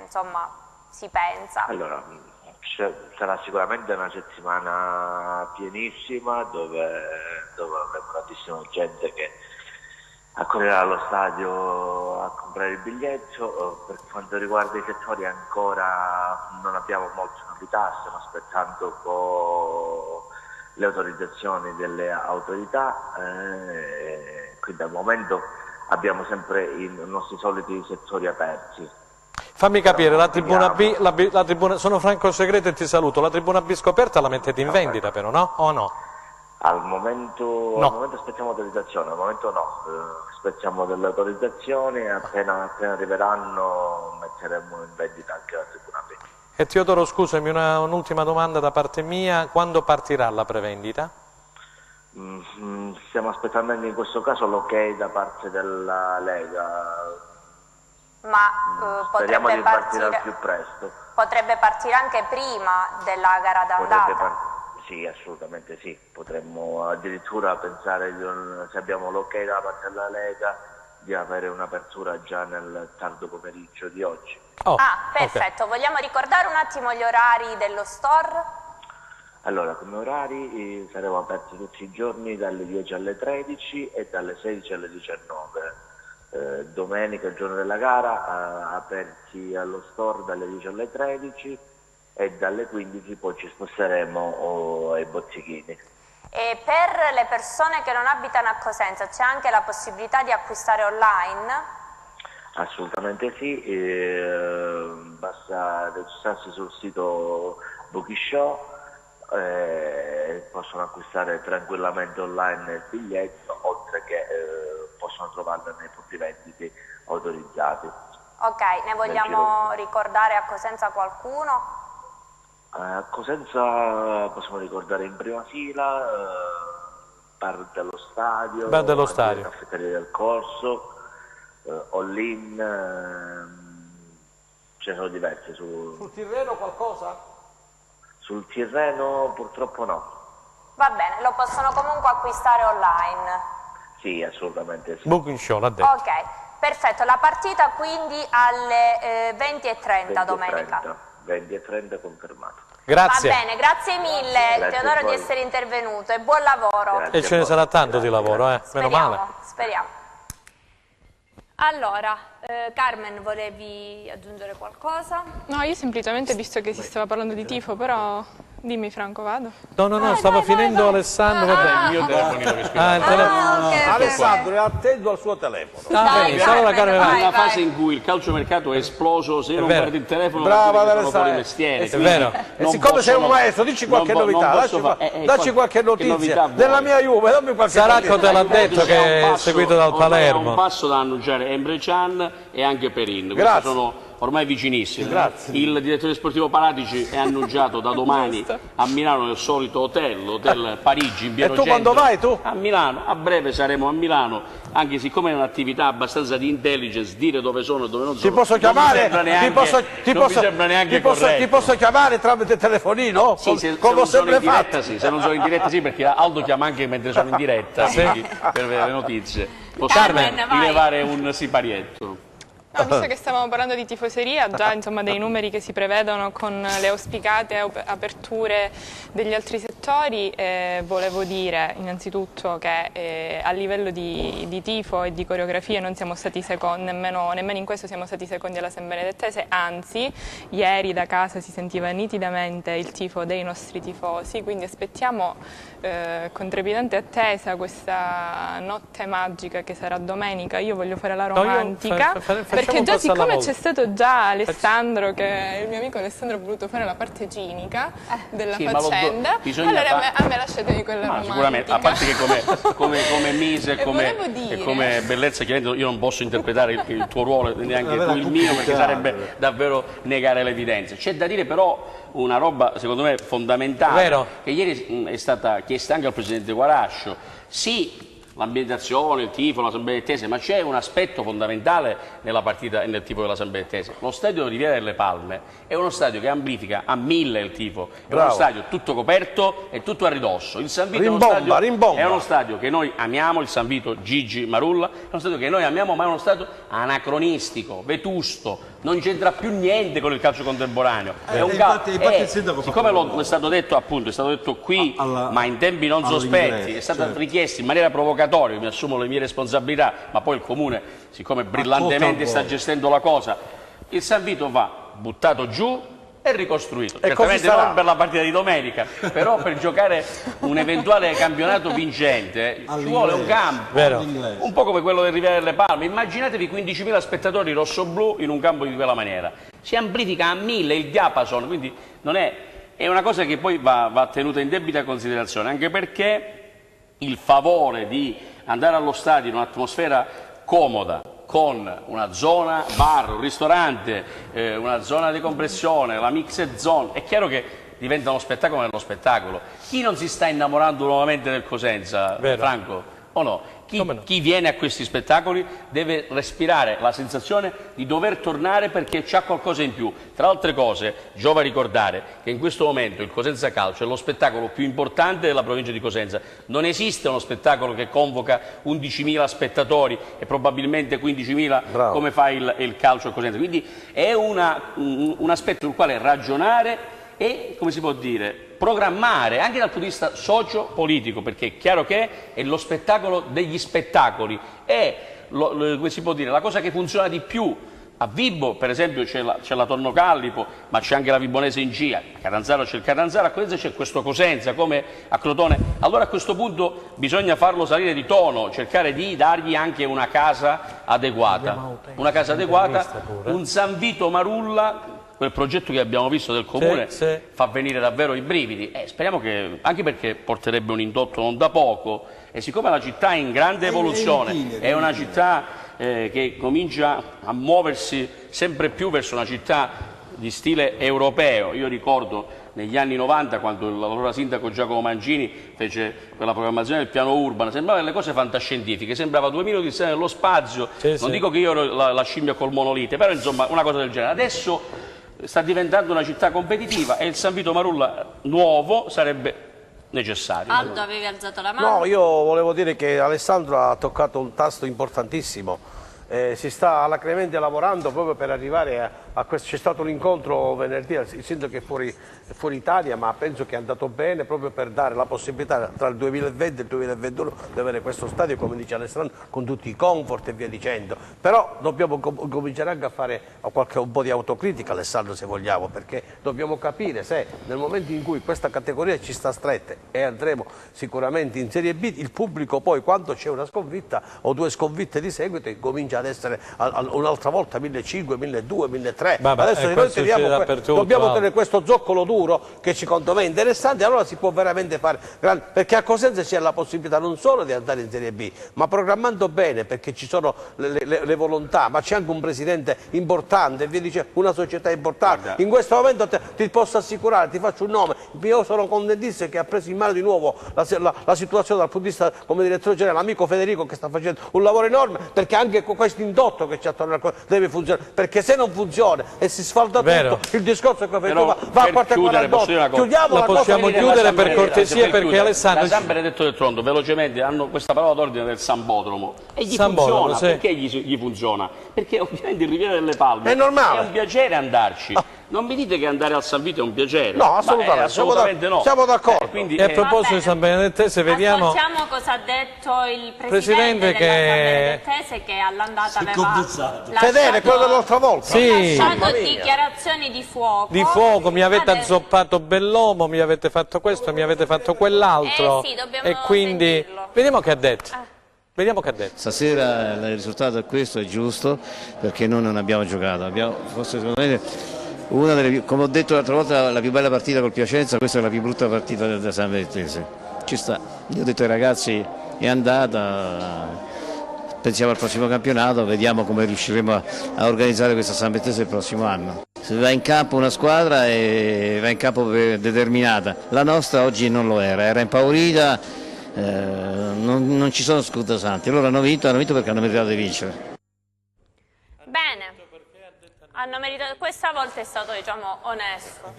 insomma si pensa? Allora, Sarà sicuramente una settimana pienissima dove avremo tantissima gente che accorrerà allo stadio a comprare il biglietto. Per quanto riguarda i settori ancora non abbiamo molte novità, stiamo aspettando le autorizzazioni delle autorità, quindi al momento abbiamo sempre i nostri soliti settori aperti. Fammi capire, la tribuna B, la tribuna, sono Franco Segreto e ti saluto, la tribuna B scoperta la mettete in vendita però, no? O no? Al momento aspettiamo autorizzazione, al momento no, aspettiamo delle autorizzazioni e appena arriveranno metteremo in vendita anche la tribuna B. E Teodoro, scusami, un'ultima domanda da parte mia, quando partirà la prevendita? Stiamo aspettando anche in questo caso l'ok da parte della Lega. Ma speriamo di partire al più presto. Potrebbe partire anche prima della gara d'andata? Sì, assolutamente sì. Potremmo addirittura pensare, se abbiamo l'ok da parte della Lega, di avere un'apertura già nel tardo pomeriggio di oggi. Perfetto. Okay. Vogliamo ricordare un attimo gli orari dello store? Allora, come orari saremo aperti tutti i giorni dalle 10 alle 13 e dalle 16 alle 19. Domenica, il giorno della gara, aperti allo store dalle 10 alle 13 e dalle 15 poi ci sposteremo ai botteghini. E per le persone che non abitano a Cosenza c'è anche la possibilità di acquistare online? Assolutamente sì, basta registrarsi sul sito Booking.Show, possono acquistare tranquillamente online il biglietto, oltre che possono trovarlo nei punti vendita autorizzati. Ok, ne vogliamo ricordare a Cosenza qualcuno? A Cosenza possiamo ricordare in prima fila Bar dello Stadio, Caffetteria del Corso, All-in, ce ne sono diversi. Sul Tirreno qualcosa? Sul Tirreno purtroppo no. Va bene, lo possono comunque acquistare online? Sì, assolutamente sì. Booking.Show, l'ha detto. Ok, perfetto. La partita quindi alle 20:30 domenica. 20:30 confermato. Grazie. Va bene, grazie mille Teodoro di essere intervenuto e buon lavoro. Grazie, e ce ne sarà tanto di lavoro, meno male. Speriamo. Allora, Carmen, volevi aggiungere qualcosa? No, io semplicemente, visto che si stava parlando di tifo, però dimmi Franco, vado? No, stava finendo vai. Alessandro. Il mio telefonino che Alessandro è attento al suo telefono. Nella fase in cui il calciomercato è esploso, se non guardi il telefono, sono fuori mestiere. È vero. E siccome sei un maestro, dici qualche novità, dacci qualche notizia della mia Juve, dammi qualche Saracco te l'ha detto che è seguito dal Palermo. Un passo da annunciare Emre Can e anche Perin. Questi sono ormai vicinissimi. Il direttore sportivo Paratici è annunciato da domani a Milano nel solito hotel Parigi in pieno centro. E tu quando vai tu? A Milano, a breve saremo a Milano, anche siccome è un'attività abbastanza di intelligence, dire dove sono e dove non sono. Ti posso chiamare? Ti posso chiamare tramite telefonino? Sì, come ho sempre fatto. Sì, se non sono in diretta sì, perché Aldo chiama anche mentre sono in diretta, per avere le notizie. Possiamo rilevare un siparietto. No, visto che stavamo parlando di tifoseria, già insomma dei numeri che si prevedono con le auspicate aperture degli altri settori, volevo dire innanzitutto che a livello di tifo e di coreografie non siamo stati secondi, nemmeno in questo siamo stati secondi alla San Benedettese, anzi ieri da casa si sentiva nitidamente il tifo dei nostri tifosi, quindi aspettiamo con trepidante attesa questa notte magica che sarà domenica. Io voglio fare la romantica, perché già siccome c'è stato già Alessandro, che il mio amico Alessandro ha voluto fare la parte cinica della faccenda, allora a me lasciatemi quella romantica. Sicuramente, a parte che come mise e come bellezza, chiaramente io non posso interpretare il tuo ruolo, neanche tu il mio, perché sarebbe davvero negare l'evidenza. C'è da dire però una roba secondo me fondamentale, che ieri è stata chiesta anche al Presidente Guarascio. Sì, l'ambientazione, il tifo, la San Benedettese, ma c'è un aspetto fondamentale nella partita e nel tifo della San Benedettese. Lo stadio di Riviera delle Palme è uno stadio che amplifica a 1000 il tifo, è uno stadio tutto coperto e tutto a ridosso. Il San Vito è uno stadio che noi amiamo, il San Vito Gigi Marulla, è uno stadio che noi amiamo, ma è uno stadio anacronistico, vetusto, non c'entra più niente con il calcio contemporaneo. Infatti il sindaco siccome è stato detto appunto, è stato detto qui, ma in tempi non sospetti, è stato richiesto in maniera provocatoria, mi assumo le mie responsabilità, ma poi il Comune, siccome brillantemente sta gestendo la cosa, il San Vito va buttato giù e ricostruito. Certamente non per la partita di domenica, però per giocare un eventuale campionato vincente ci vuole un campo, un po' come quello del Riviera delle Palme. Immaginatevi 15.000 spettatori rossoblu in un campo di quella maniera. Si amplifica a 1000 il diapason, quindi non è una cosa che poi va tenuta in debita considerazione, anche perché il favore di andare allo stadio in un'atmosfera comoda, con una zona bar, un ristorante, una zona di compressione, la mixed zone, è chiaro che diventa uno spettacolo nello spettacolo. Chi non si sta innamorando nuovamente del Cosenza, Franco? O no? Chi viene a questi spettacoli deve respirare la sensazione di dover tornare perché c'ha qualcosa in più. Tra altre cose, giova ricordare che in questo momento il Cosenza Calcio è lo spettacolo più importante della provincia di Cosenza. Non esiste uno spettacolo che convoca 11.000 spettatori e probabilmente 15.000 come fa il calcio a Cosenza. Quindi è un aspetto sul quale ragionare e, come si può dire, programmare anche dal punto di vista socio-politico, perché è chiaro che è lo spettacolo degli spettacoli, è come si può dire, la cosa che funziona di più. A Vibo, per esempio, c'è la Torno Callipo, ma c'è anche la Vibonese in Gia, a Catanzaro c'è il Catanzaro, a Cosenza c'è questo Cosenza, come a Crotone. Allora a questo punto bisogna farlo salire di tono, cercare di dargli anche una casa adeguata, un San Vito Marulla. Quel progetto che abbiamo visto del Comune fa venire davvero i brividi, speriamo che, anche perché porterebbe un indotto non da poco, e siccome la città è in grande evoluzione, è una città che comincia a muoversi sempre più verso una città di stile europeo. Io ricordo negli anni 90, quando l'allora sindaco Giacomo Mangini fece quella programmazione del piano urbano, sembrava delle cose fantascientifiche, sembrava 2 minuti di stare nello spazio, non dico che io ero la scimmia col monolite, però insomma una cosa del genere. Adesso sta diventando una città competitiva e il San Vito Marulla nuovo sarebbe necessario. Aldo, avevi alzato la mano? No, io volevo dire che Alessandro ha toccato un tasto importantissimo. Si sta alacremente lavorando proprio per arrivare a questo. C'è stato un incontro venerdì, il sindaco è fuori Italia, ma penso che è andato bene proprio per dare la possibilità tra il 2020 e il 2021 di avere questo stadio, come dice Alessandro, con tutti i comfort e via dicendo. Però dobbiamo cominciare anche a fare un po' di autocritica, Alessandro, se vogliamo, perché dobbiamo capire se nel momento in cui questa categoria ci sta stretta e andremo sicuramente in Serie B, il pubblico poi, quando c'è una sconfitta o 2 sconfitte di seguito, comincia ad essere un'altra volta 1.500, 1.200, 1.300. Adesso noi dobbiamo tenere questo zoccolo duro che secondo me è interessante, allora si può veramente fare perché a Cosenza c'è la possibilità non solo di andare in Serie B, ma programmando bene, perché ci sono le volontà, ma c'è anche un presidente importante, vi dice una società importante. In questo momento ti posso assicurare, ti faccio un nome, io sono contentissimo che ha preso in mano di nuovo la situazione dal punto di vista come direttore generale, l'amico Federico, che sta facendo un lavoro enorme, perché anche con questo indotto che c'è attorno al deve funzionare, perché se non funziona e si sfalda tutto, il discorso è che va a parte 48. Chiudiamo la possiamo chiudere per cortesia, perché Alessandro... Da San Benedetto del Tronto, velocemente, hanno questa parola d'ordine del Sambodromo e gli funziona. Perché gli funziona? Perché ovviamente il Riviera delle Palme è normale, è un piacere andarci. Non mi dite che andare al San Vito è un piacere? No, assolutamente no. Siamo d'accordo. E a proposito di San Benedettese, vediamo... Ascoltiamo cosa ha detto il presidente della San Benedettese, che all'andata aveva Fedele, quello dell'altra volta. lasciato dichiarazioni di fuoco. Di fuoco, mi avete azzoppato Bellomo, mi avete fatto questo, mi avete fatto quell'altro. Sì, dobbiamo e quindi sentirlo. vediamo che ha detto. Vediamo che ha detto. Stasera il risultato è questo, è giusto, perché noi non abbiamo giocato. Forse secondo me una delle, come ho detto l'altra volta, la più bella partita col Piacenza, questa è la più brutta partita da San Benedettese. Ci sta. Io ho detto ai ragazzi è andata, pensiamo al prossimo campionato, vediamo come riusciremo a organizzare questa San Benedettese il prossimo anno. Se va in campo una squadra e va in campo determinata, la nostra oggi non lo era impaurita, non ci sono scuddasanti, loro hanno vinto perché hanno meritato di vincere. Bene. hanno meritato, questa volta è stato, diciamo, onesto.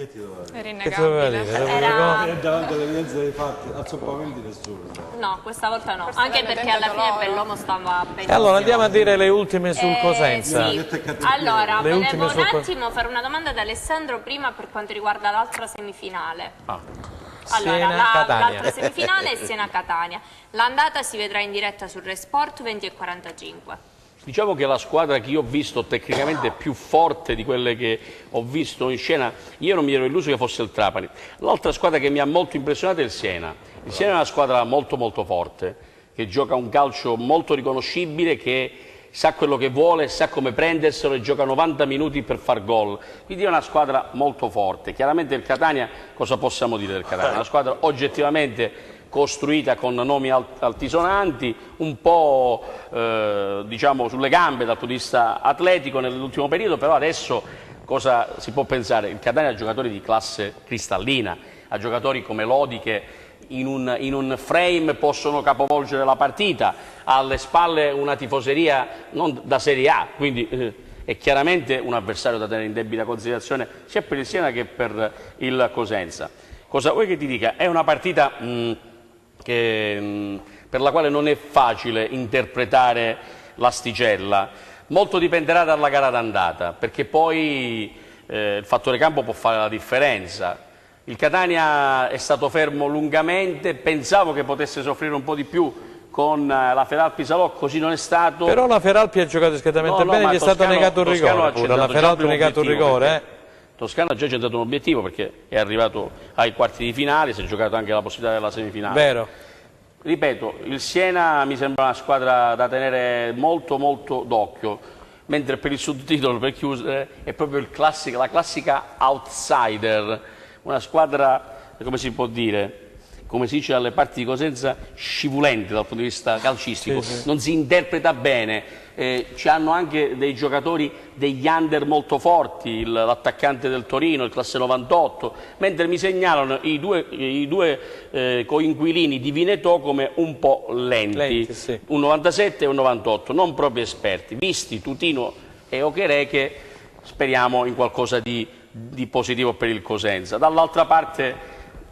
Era Che innegabile. Davanti all'evidenza dei fatti, a zoppamenti nessuno. No, questa volta no, Forse anche l'hanno perché alla tentato fine loro. Bellomo stava benissimo. E allora andiamo a dire le ultime sul Cosenza. Sì. Allora, Le volevo ultime un sul attimo fare una domanda ad Alessandro prima per quanto riguarda l'altra semifinale. Allora, Siena-Catania. l'altra semifinale è Siena-Catania. L'andata si vedrà in diretta su Rai Sport 20:45. Diciamo che la squadra che io ho visto tecnicamente più forte di quelle che ho visto in scena, io non mi ero illuso che fosse il Trapani. L'altra squadra che mi ha molto impressionato è il Siena. Il Siena è una squadra molto molto forte, che gioca un calcio molto riconoscibile, che sa quello che vuole, sa come prenderselo e gioca 90 minuti per far gol. Quindi è una squadra molto forte. Chiaramente il Catania, cosa possiamo dire del Catania? È una squadra oggettivamente costruita con nomi altisonanti, un po' diciamo sulle gambe dal punto di vista atletico nell'ultimo periodo, però adesso cosa si può pensare? Il Catania ha giocatori di classe cristallina, ha giocatori come Lodi che in un frame possono capovolgere la partita, ha alle spalle una tifoseria non da Serie A, quindi è chiaramente un avversario da tenere in debita considerazione sia per il Siena che per il Cosenza. Cosa vuoi che ti dica? È una partita per la quale non è facile interpretare l'asticella, molto dipenderà dalla gara d'andata, perché poi il fattore campo può fare la differenza. Il Catania è stato fermo lungamente, pensavo che potesse soffrire un po' di più con la Feralpi Salò, così non è stato. Però la Feralpi ha giocato discretamente bene, gli è stato negato un rigore pure, la Feralpi ha negato un rigore. Toscano ha già centrato un obiettivo perché è arrivato ai quarti di finale, si è giocato anche la possibilità della semifinale. Vero. Ripeto, il Siena mi sembra una squadra da tenere molto molto d'occhio, mentre per il sottotitolo, per chiudere, è proprio la classica outsider, una squadra, come si può dire, come si dice dalle parti di Cosenza, scivolente dal punto di vista calcistico, non si interpreta bene. Ci hanno anche dei giocatori, degli under molto forti, l'attaccante del Torino, il classe 98, mentre mi segnalano i due coinquilini di Vinetò come un po' lenti sì. Un 97 e un 98, non proprio esperti, visti Tutino e Okereke, speriamo in qualcosa di positivo per il Cosenza. Dall'altra parte,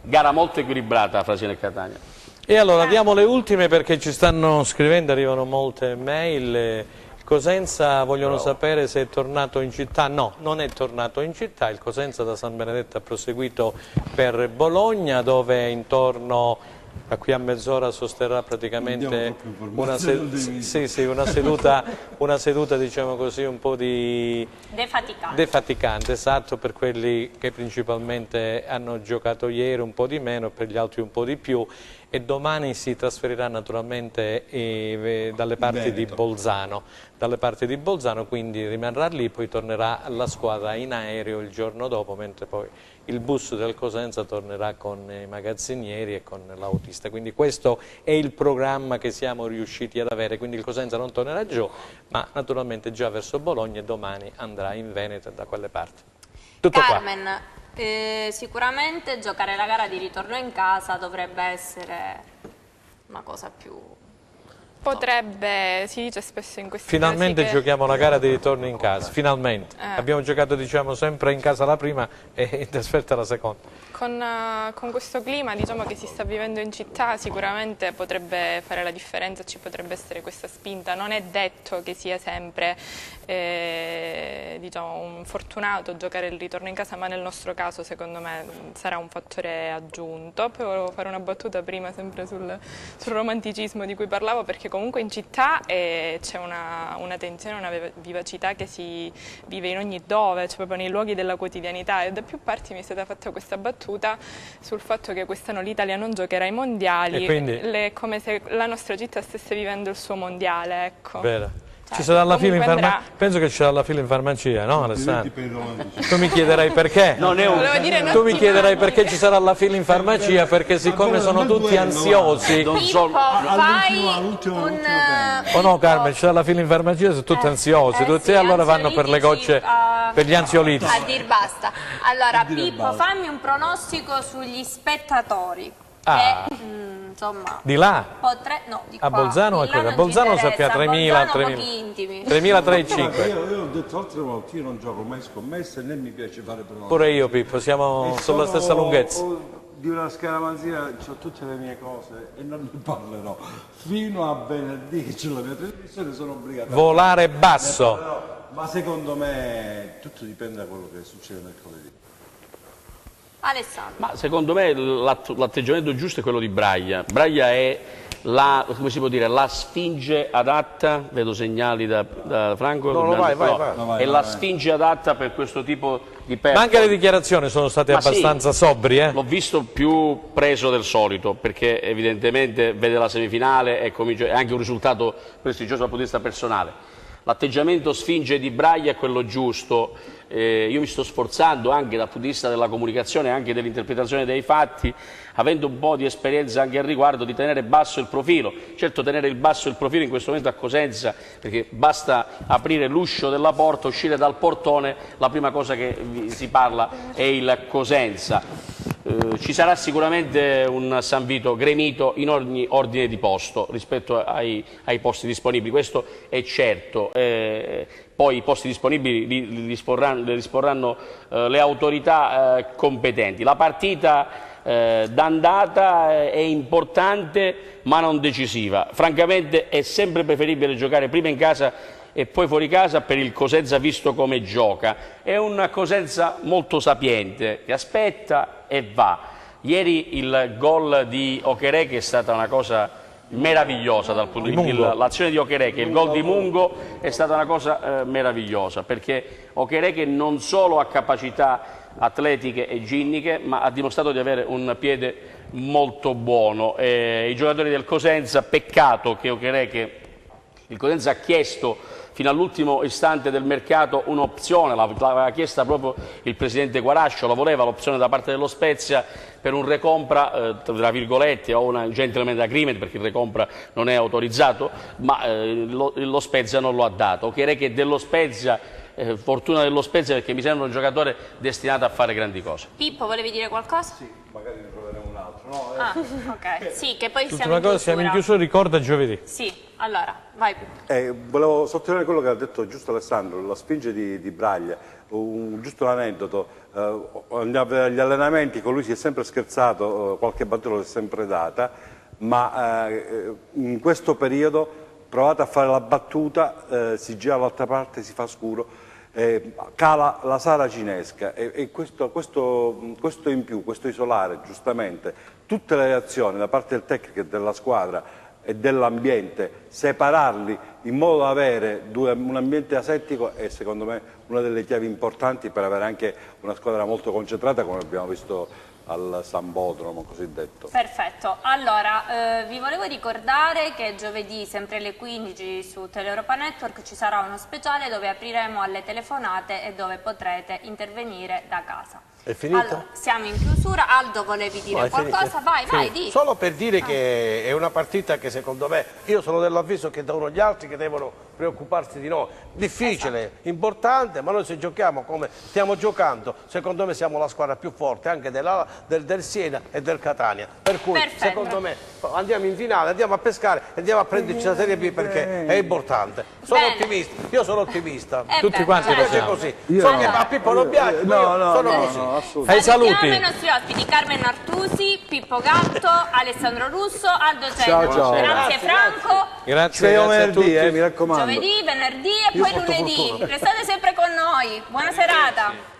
gara molto equilibrata fra Siena e Catania. E allora diamo le ultime perché ci stanno scrivendo, arrivano molte mail. Il Cosenza vogliono sapere se è tornato in città. No, non è tornato in città. Il Cosenza da San Benedetto ha proseguito per Bologna, dove intorno a qui a mezz'ora sosterrà praticamente una seduta diciamo così un po' di defaticante, esatto, per quelli che principalmente hanno giocato ieri un po' di meno, per gli altri un po' di più, e domani si trasferirà naturalmente dalle parti di Bolzano, quindi rimarrà lì, poi tornerà la squadra in aereo il giorno dopo, mentre poi il bus del Cosenza tornerà con i magazzinieri e con l'autista. Quindi questo è il programma che siamo riusciti ad avere, quindi il Cosenza non tornerà giù, ma naturalmente già verso Bologna e domani andrà in Veneto e da quelle parti. Tutto Carmen, sicuramente giocare la gara di ritorno in casa dovrebbe essere una cosa più... Potrebbe, si dice spesso in questi finalmente casi giochiamo la gara di ritorno in casa, finalmente. Abbiamo giocato diciamo sempre in casa la prima e in trasferta la seconda. Con questo clima diciamo che si sta vivendo in città sicuramente potrebbe fare la differenza, ci potrebbe essere questa spinta. Non è detto che sia sempre diciamo, un fortunato giocare il ritorno in casa, ma nel nostro caso secondo me sarà un fattore aggiunto. Poi volevo fare una battuta prima sempre sul romanticismo di cui parlavo, perché comunque in città c'è una tensione, una vivacità che si vive in ogni dove, cioè proprio nei luoghi della quotidianità, e da più parti mi è stata fatta questa battuta sul fatto che quest'anno l'Italia non giocherà ai mondiali, è come se la nostra città stesse vivendo il suo mondiale, ecco. Vero. Ci sarà la fila in farmacia, penso che ci sarà la fila in farmacia, no Alessandro? Tu mi chiederai perché? Tu mi chiederai perché ci sarà la fila in farmacia, perché siccome sono tutti ansiosi. Oh no Carmen, ci sarà la fila in farmacia, sono tutti ansiosi, tutti, e allora vanno per le gocce, per gli ansioliti. A dir basta. Allora Pippo, fammi un pronostico sugli spettatori. che insomma di là? No, di a qua. Bolzano Di là a Bolzano sappiamo 3.000, 3.000. Io ho detto altre volte, io non gioco mai scommesse né mi piace fare pronostici. Pure io, Pippo, siamo sulla stessa lunghezza. Di una scaramanzia ho tutte le mie cose e non ne parlerò. Fino a venerdì che c'è la mia trasmissione sono obbligato. Volare basso. Ma secondo me tutto dipende da quello che succede mercoledì. Alessandro. Ma secondo me l'atteggiamento giusto è quello di Braglia. Braglia è come si può dire, la sfinge adatta, vedo segnali da Franco. No, vai. È la sfinge adatta per questo tipo di performance. Ma anche le dichiarazioni sono state abbastanza sobrie. L'ho visto più preso del solito, perché evidentemente vede la semifinale e è anche un risultato prestigioso dal punto di vista personale. L'atteggiamento sfinge di Braglia è quello giusto. Io mi sto sforzando anche dal punto di vista della comunicazione e anche dell'interpretazione dei fatti, avendo un po' di esperienza anche al riguardo, di tenere basso il profilo. Certo, tenere basso il profilo in questo momento a Cosenza, perché basta aprire l'uscio della porta, uscire dal portone, la prima cosa che si parla è il Cosenza. Ci sarà sicuramente un San Vito gremito in ogni ordine di posto rispetto ai posti disponibili, questo è certo. Poi i posti disponibili li disporranno le autorità competenti. La partita d'andata è importante ma non decisiva. Francamente è sempre preferibile giocare prima in casa e poi fuori casa per il Cosenza visto come gioca. È un Cosenza molto sapiente, che aspetta e va. Ieri il gol di Okereke è stata una cosa meravigliosa dal punto di vista, l'azione di Okereke, il gol di Mungo è stata una cosa meravigliosa, perché Okereke non solo ha capacità atletiche e ginniche, ma ha dimostrato di avere un piede molto buono. I giocatori del Cosenza, peccato che Okereke, il Cosenza ha chiesto fino all'ultimo istante del mercato un'opzione, l'aveva chiesta proprio il presidente Guarascio, la voleva l'opzione da parte dello Spezia per un recompra, tra virgolette, o un gentleman agreement, perché il recompra non è autorizzato, ma lo Spezia non lo ha dato. Che dello Spezia, fortuna dello Spezia, perché mi sembra un giocatore destinato a fare grandi cose. Pippo, volevi dire qualcosa? Sì, magari ne proveremo un altro. No, ok. Sì, che poi siamo in chiusura, ricorda giovedì. Sì, allora, vai Pippo. Volevo sottolineare quello che ha detto giusto Alessandro, la spinge di Braglia, giusto un aneddoto. Agli allenamenti con lui si è sempre scherzato, qualche battuta l'è sempre data, ma in questo periodo provate a fare la battuta, si gira dall'altra parte, si fa scuro, cala la sala cinesca e questo in più, questo isolare giustamente tutte le reazioni da parte del tecnico e della squadra e dell'ambiente, separarli in modo da avere un ambiente asettico è secondo me una delle chiavi importanti per avere anche una squadra molto concentrata, come abbiamo visto al Sambodromo cosiddetto. Perfetto, allora vi volevo ricordare che giovedì sempre alle 15 su Teleeuropa Network ci sarà uno speciale dove apriremo alle telefonate e dove potrete intervenire da casa. È finita? Allora, siamo in chiusura. Aldo, volevi dire qualcosa? Vai, di. Solo per dire che è una partita che secondo me, io sono dell'avviso che devono gli altri che devono preoccuparsi di noi. Difficile, importante, ma noi se giochiamo come stiamo giocando, secondo me siamo la squadra più forte anche del Siena e del Catania. Per cui secondo me andiamo in finale, andiamo a pescare e andiamo a prenderci la Serie B perché è importante. Sono ottimista, io sono ottimista. Tutti quanti lo siamo. Così. A Pippo non piace, sono così. Ai saluti. Salutiamo i nostri ospiti Carmen Artusi, Pippo Gatto, Alessandro Russo, Aldo Cena. Ciao. Grazie Franco. Grazie venerdì, a tutti. mi raccomando. Giovedì, venerdì e poi lunedì. Restate sempre con noi. Buona serata.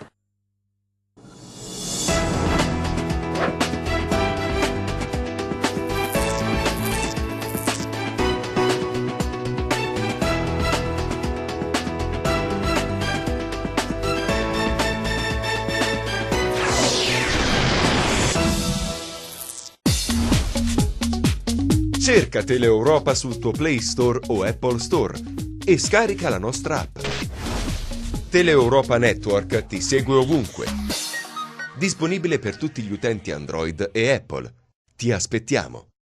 Cerca Teleeuropa sul tuo Play Store o Apple Store e scarica la nostra app. Teleeuropa Network ti segue ovunque. Disponibile per tutti gli utenti Android e Apple. Ti aspettiamo!